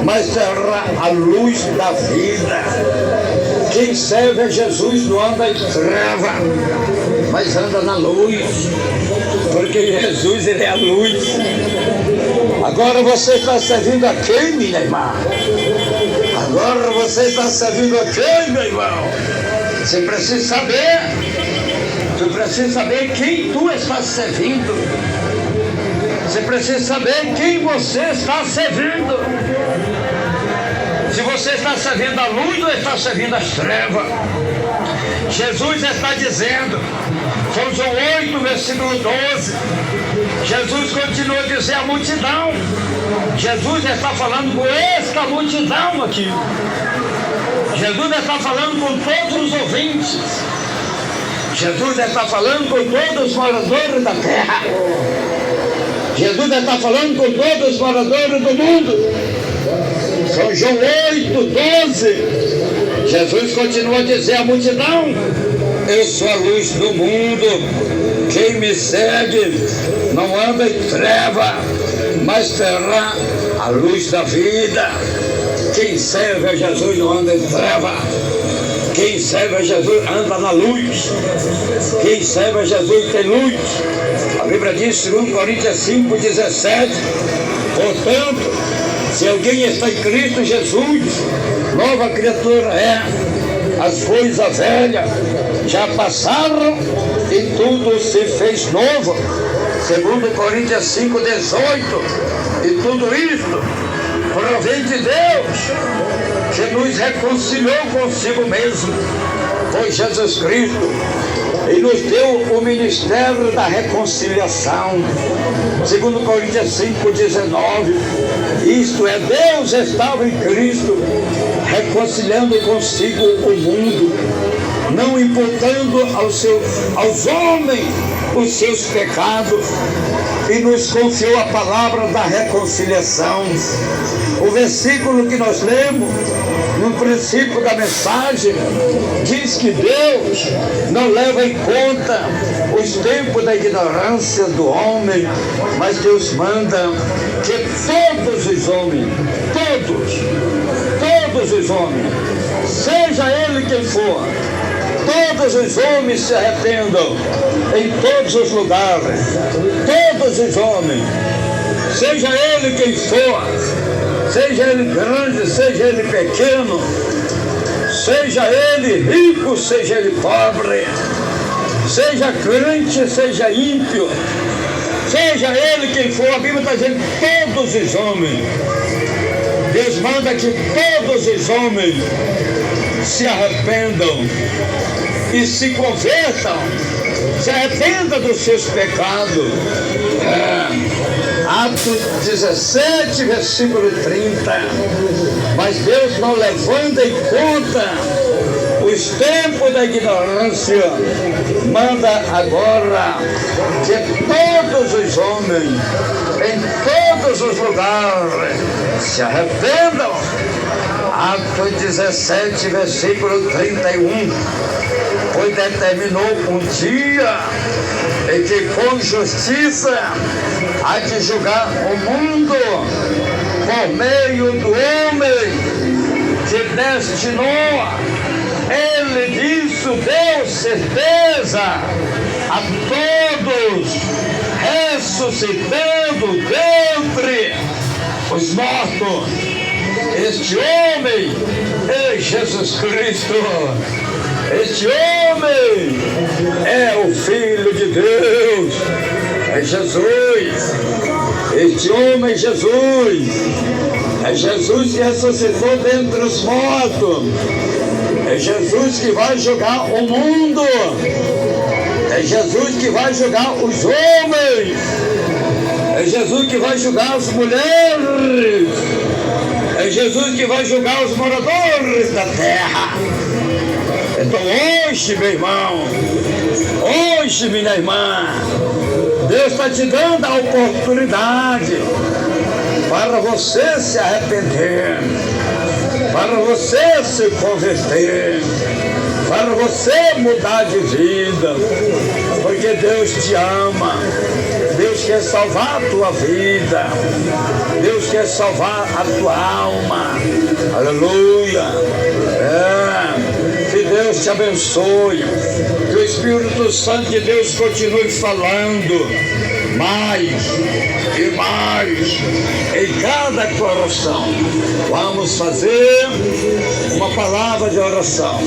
mas terá a luz da vida. Quem serve a Jesus não anda em treva, mas anda na luz, porque Jesus, ele é a luz. Agora você está servindo a quem, minha irmã? Agora você está servindo a quem, meu irmão? Você precisa saber. Você precisa saber quem tu estás servindo. Você precisa saber quem você está servindo. Se você está servindo a luz ou está servindo as trevas. Jesus está dizendo, São João 8, versículo 12, Jesus continua a dizer à multidão, Jesus está falando com esta multidão aqui, Jesus está falando com todos os ouvintes, Jesus está falando com todos os moradores da terra, Jesus está falando com todos os moradores do mundo. São João 8, 12, Jesus continua a dizer à multidão, eu sou a luz do mundo, quem me segue não anda em treva, mas terá a luz da vida. Quem serve a Jesus não anda em treva, quem serve a Jesus anda na luz, quem serve a Jesus tem luz. A Bíblia diz, 2 Coríntios 5, 17, portanto, se alguém está em Cristo Jesus, nova criatura é, as coisas velhas já passaram e tudo se fez novo. 2 Coríntios 5, 18, e tudo isto provém de Deus, que nos reconciliou consigo mesmo, foi Jesus Cristo, e nos deu o ministério da reconciliação. 2 Coríntios 5, 19, isto é, Deus estava em Cristo, reconciliando consigo o mundo, não imputando aos homens os seus pecados, e nos confiou a palavra da reconciliação. O versículo que nós lemos no princípio da mensagem diz que Deus não leva em conta os tempos da ignorância do homem, mas Deus manda que todos os homens, todos os homens, seja ele quem for, todos os homens se arrependam em todos os lugares, todos os homens, seja ele quem for, seja ele grande, seja ele pequeno, seja ele rico, seja ele pobre, seja crente, seja ímpio, seja ele quem for, a Bíblia está dizendo todos os homens. Deus manda que todos os homens se arrependam e se convertam, se arrependam dos seus pecados. Atos 17, versículo 30. Mas Deus não levando em conta os tempos da ignorância, manda agora que todos os homens, em todos os lugares, se arrependam. Atos 17, versículo 31. Pois determinou um dia em que com justiça há de julgar o mundo por meio do homem que destinou. Ele disso deu certeza a todos, ressuscitando dentre os mortos. Este homem é Jesus Cristo. Este homem é o Filho de Deus, é Jesus. Este homem é Jesus. É Jesus que ressuscitou dentre os mortos. É Jesus que vai julgar o mundo. É Jesus que vai julgar os homens. É Jesus que vai julgar as mulheres. É Jesus que vai julgar os moradores da terra. Então hoje, meu irmão, hoje, minha irmã, Deus está te dando a oportunidade para você se arrepender, para você se converter, para você mudar de vida, porque Deus te ama, Deus quer salvar a tua vida, Deus quer salvar a tua alma, aleluia. Que Deus te abençoe, que o Espírito Santo de Deus continue falando mais e mais em cada coração. Vamos fazer uma palavra de oração.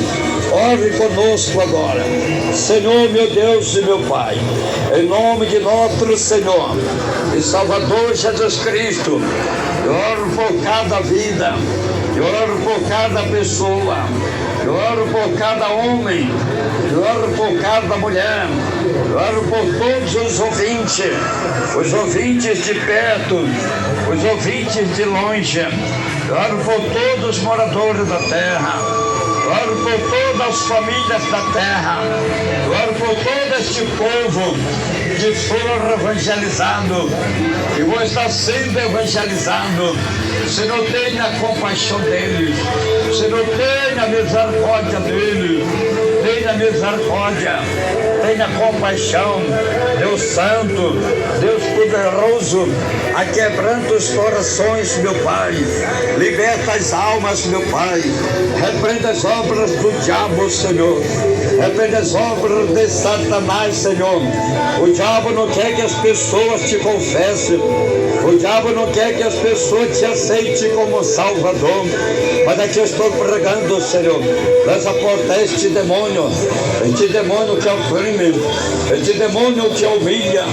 Ore conosco agora. Senhor, meu Deus e meu Pai, em nome de nosso Senhor e Salvador Jesus Cristo, eu oro por cada vida, eu oro por cada pessoa. eu oro por cada homem, eu oro por cada mulher, eu oro por todos os ouvintes de perto, os ouvintes de longe, eu oro por todos os moradores da terra, eu oro por todas as famílias da terra, eu oro por todo este povo que for evangelizado, que vou estar sendo evangelizado. Senhor, tenha compaixão deles, Senhor, tenha misericórdia deles, tenha misericórdia, tenha compaixão, Deus Santo, Deus Poderoso, aquebranta os corações, meu Pai, liberta as almas, meu Pai, repreenda as obras do diabo, Senhor, repreenda as obras de Satanás, Senhor. O diabo não quer que as pessoas te confessem, o diabo não quer que as pessoas te aceitem como Salvador, mas aqui eu estou pregando, Senhor, essa porta, este demônio que oprime, este demônio que humilha,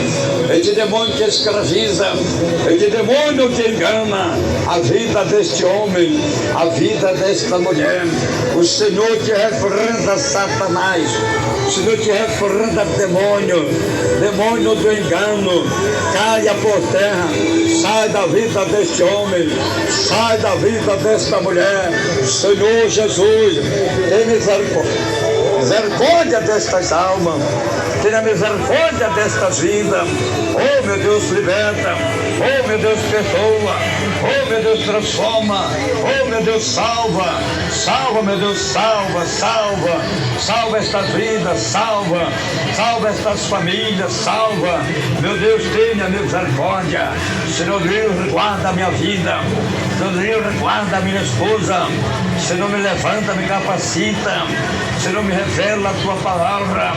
este demônio que escraviza, este demônio que engana a vida deste homem, a vida desta mulher. O Senhor te repreenda, Satanás, o Senhor te repreenda, demônio do engano, caia por terra, sai da vida deste homem, sai da vida desta mulher. Senhor Jesus, tem misericórdia destas almas, tenha misericórdia destas vidas. Oh, meu Deus, liberta. Oh, meu Deus, perdoa. Oh, meu Deus, transforma. Oh, meu Deus, salva. Salva, meu Deus, salva. Salva estas vidas, salva estas famílias, salva. Meu Deus, tenha misericórdia. Senhor Deus, guarda a minha vida. Senhor Deus, guarda a minha esposa. Senhor, me levanta, me capacita. Senhor, me revela a tua palavra.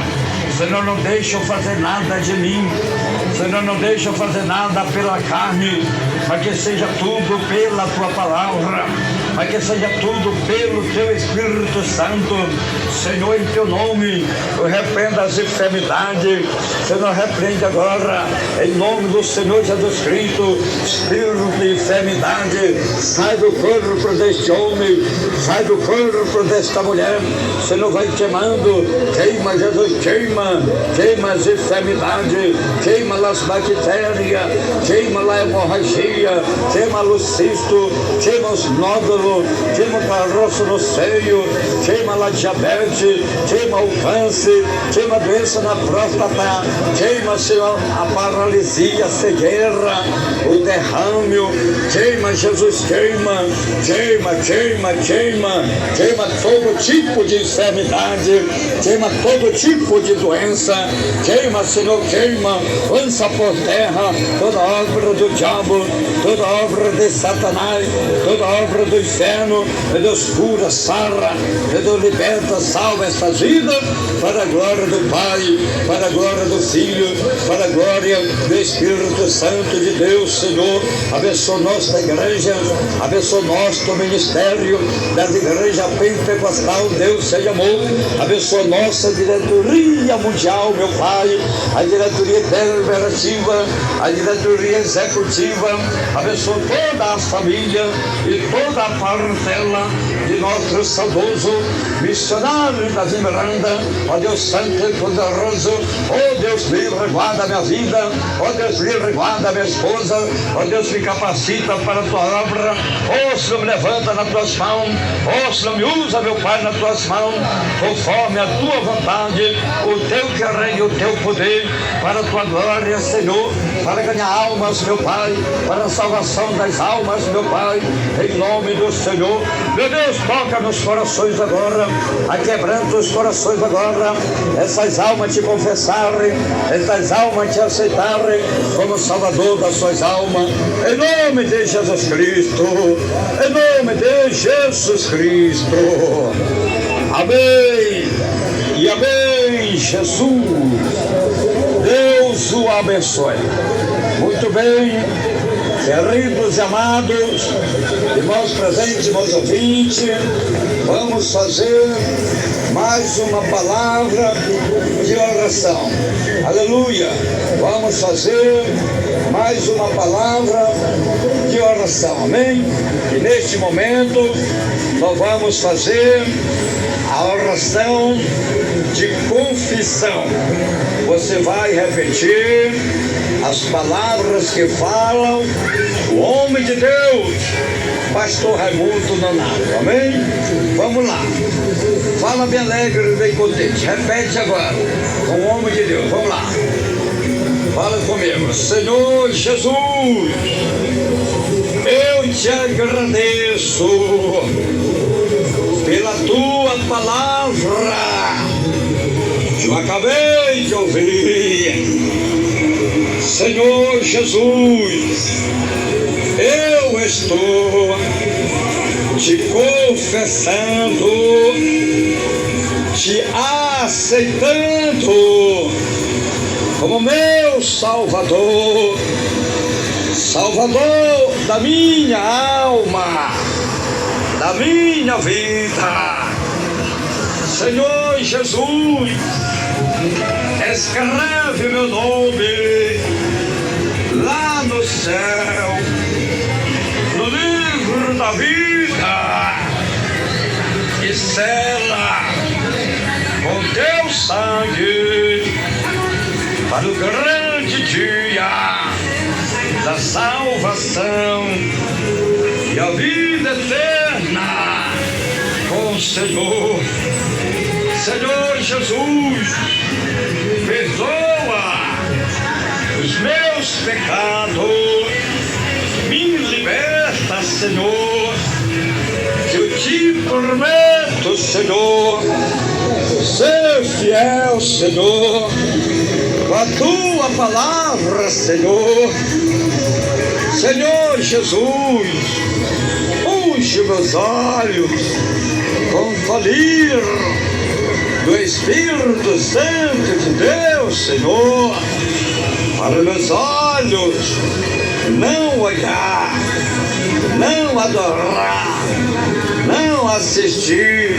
Senhor, não deixa eu fazer nada de mim. Senhor, não deixa eu fazer nada pela carne, mas que seja tudo pela tua palavra, mas que seja tudo pelo teu Espírito Santo. Senhor, em teu nome, eu repreendo as enfermidades. Senhor, repreende agora, em nome do Senhor Jesus Cristo, espírito de enfermidade, sai do corpo deste homem, sai do corpo desta mulher. Senhor, vai queimando, queima, Jesus, queima as enfermidades, queima as bactérias, queima a hemorragia, queima o cisto, queima os nódulos, queima o caroço no seio, queima a diabetes, queima o câncer, queima a doença na próstata, queima, Senhor, a paralisia, a cegueira, o derrame, queima, Jesus, queima todo tipo de enfermidade, queima todo tipo de doença, queima, Senhor, lança por terra toda obra do diabo, toda obra de Satanás, toda obra do inferno. Meu Deus, cura, sara, meu Deus, liberta, salva esta vida, para a glória do Pai, para a glória do Filho, para a glória do Espírito Santo de Deus. Senhor, abençoa nossa igreja, abençoa nosso ministério das igrejas pentecostal, Deus seja amor, abençoa nossa diretoria mundial, meu Pai, a diretoria deliberativa, a diretoria executiva, abençoa toda a família e toda a parentela de nosso saudoso missionário Davi Miranda. Ó Deus Santo e Poderoso, ó Deus livre, guarda a minha vida, ó Deus livre, guarda a minha esposa, ó Deus me capacita para a tua obra, ó Senhor, me levanta nas tuas mãos, ó Senhor, me usa, meu Pai, nas tuas mãos, conforme a tua vontade, o teu querer e o teu poder, para a tua glória, Senhor, para ganhar almas, meu Pai, para a salvação das almas, meu Pai, em nome do Senhor. Meu Deus, toca nos corações agora, aquebranta os corações agora, essas almas te confessarem, essas almas te aceitarem como Salvador das suas almas, em nome de Jesus Cristo, em nome de Jesus Cristo. Amém e amém, Jesus. Deus o abençoe. Muito bem, queridos e amados, irmãos presentes, irmãos ouvintes, vamos fazer mais uma palavra de oração. Aleluia! Vamos fazer mais mais uma palavra de oração, amém? E neste momento nós vamos fazer a oração de confissão. Você vai repetir as palavras que falam o homem de Deus, Pastor Raimundo Nonato, amém? Vamos lá. Fala bem alegre, bem contente. Repete agora, com o homem de Deus. Vamos lá. Fala comigo. Senhor Jesus, eu te agradeço pela tua palavra que eu acabei de ouvir. Senhor Jesus, eu estou te confessando, te aceitando como meu Salvador, Salvador da minha alma, da minha vida. Senhor Jesus, escreve meu nome lá no céu, no livro da vida, e sela com teu sangue para o grande dia da salvação e a vida eterna com o Senhor. Senhor Jesus, perdoa os meus pecados, me liberta, Senhor, que eu te prometo, Senhor, ser fiel, Senhor, com a tua palavra, Senhor. Senhor Jesus, unge meus olhos com colírio do Espírito Santo de Deus, Senhor, para meus olhos não olhar, não adorar, não assistir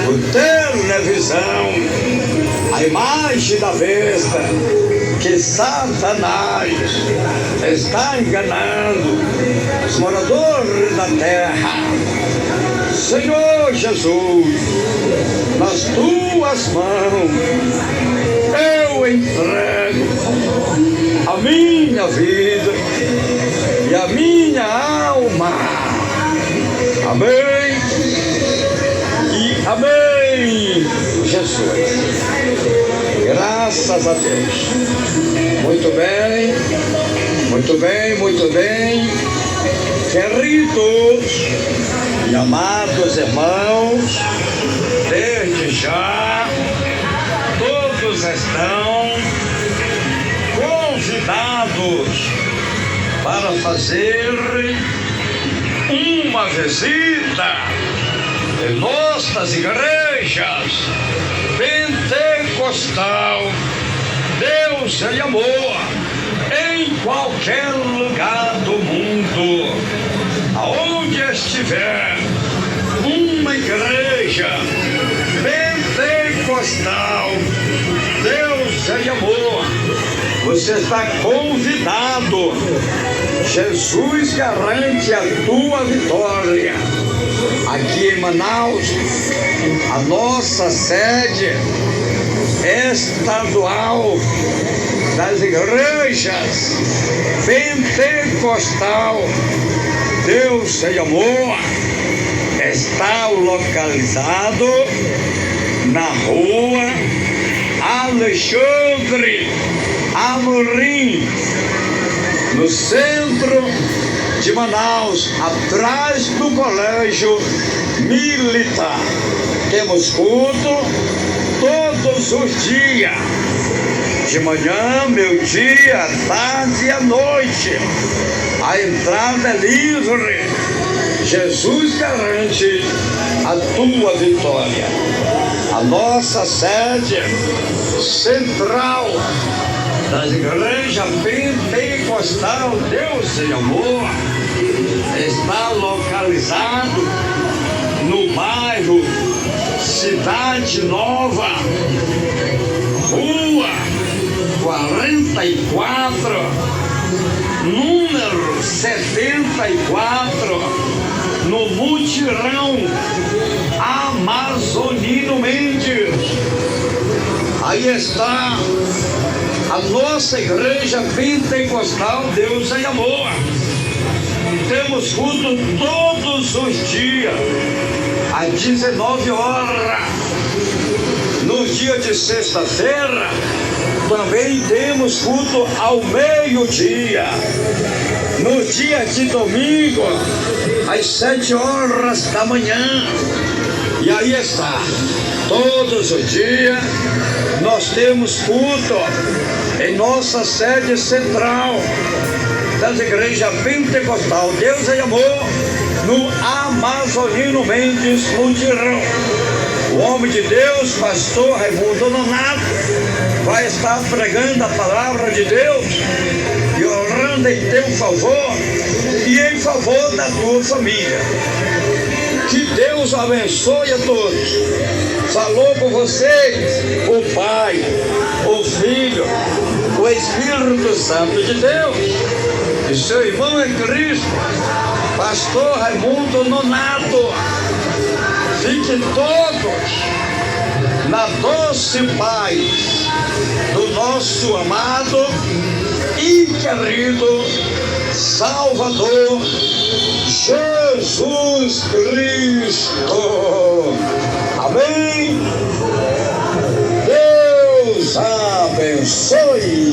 por televisão a imagem da besta que Satanás está enganando os moradores da terra. Senhor Jesus, nas tuas mãos eu entrego a minha vida e a minha alma. Amém e amém, Jesus. Graças a Deus. Muito bem, muito bem, muito bem. Queridos e amados irmãos, desde já todos estão convidados para fazer uma visita em nossas igrejas pentecostal. Deus é amor em qualquer lugar do mundo, aonde estiver uma igreja pentecostal. Deus é amor. Você está convidado. Jesus garante a tua vitória. Aqui em Manaus, a nossa sede estadual das igrejas pentecostal Deus é amor está localizado na rua Alexandre Amorim, no centro de Manaus, atrás do colégio militar. Temos culto todos os dias, de manhã, meio-dia, tarde e à noite. A entrada é livre. Jesus garante a tua vitória. A nossa sede central das igrejas pentecostal Deus e Amor está localizado no bairro Cidade Nova, rua 44, número 74, no mutirão Amazonino Mendes. Aí está a nossa igreja pentecostal Deus é Amor. Temos culto todos os dias, às 19 horas. No dia de sexta-feira, também temos culto ao meio-dia. No dia de domingo, às 7 horas da manhã. E aí está, todos os dias nós temos culto em nossa sede central das igrejas pentecostal Deus é Amor, no Amazonino Mendes Mutirão. O homem de Deus, pastor Raimundo Nonato, vai estar pregando a palavra de Deus e orando em teu favor e em favor da tua família. Que Deus abençoe a todos. Falou com vocês o Pai, o Filho, o Espírito Santo de Deus e seu irmão em Cristo, pastor Raimundo Nonato. Fiquem todos na doce paz do nosso amado e querido Salvador Jesus Cristo. Amém. Deus abençoe.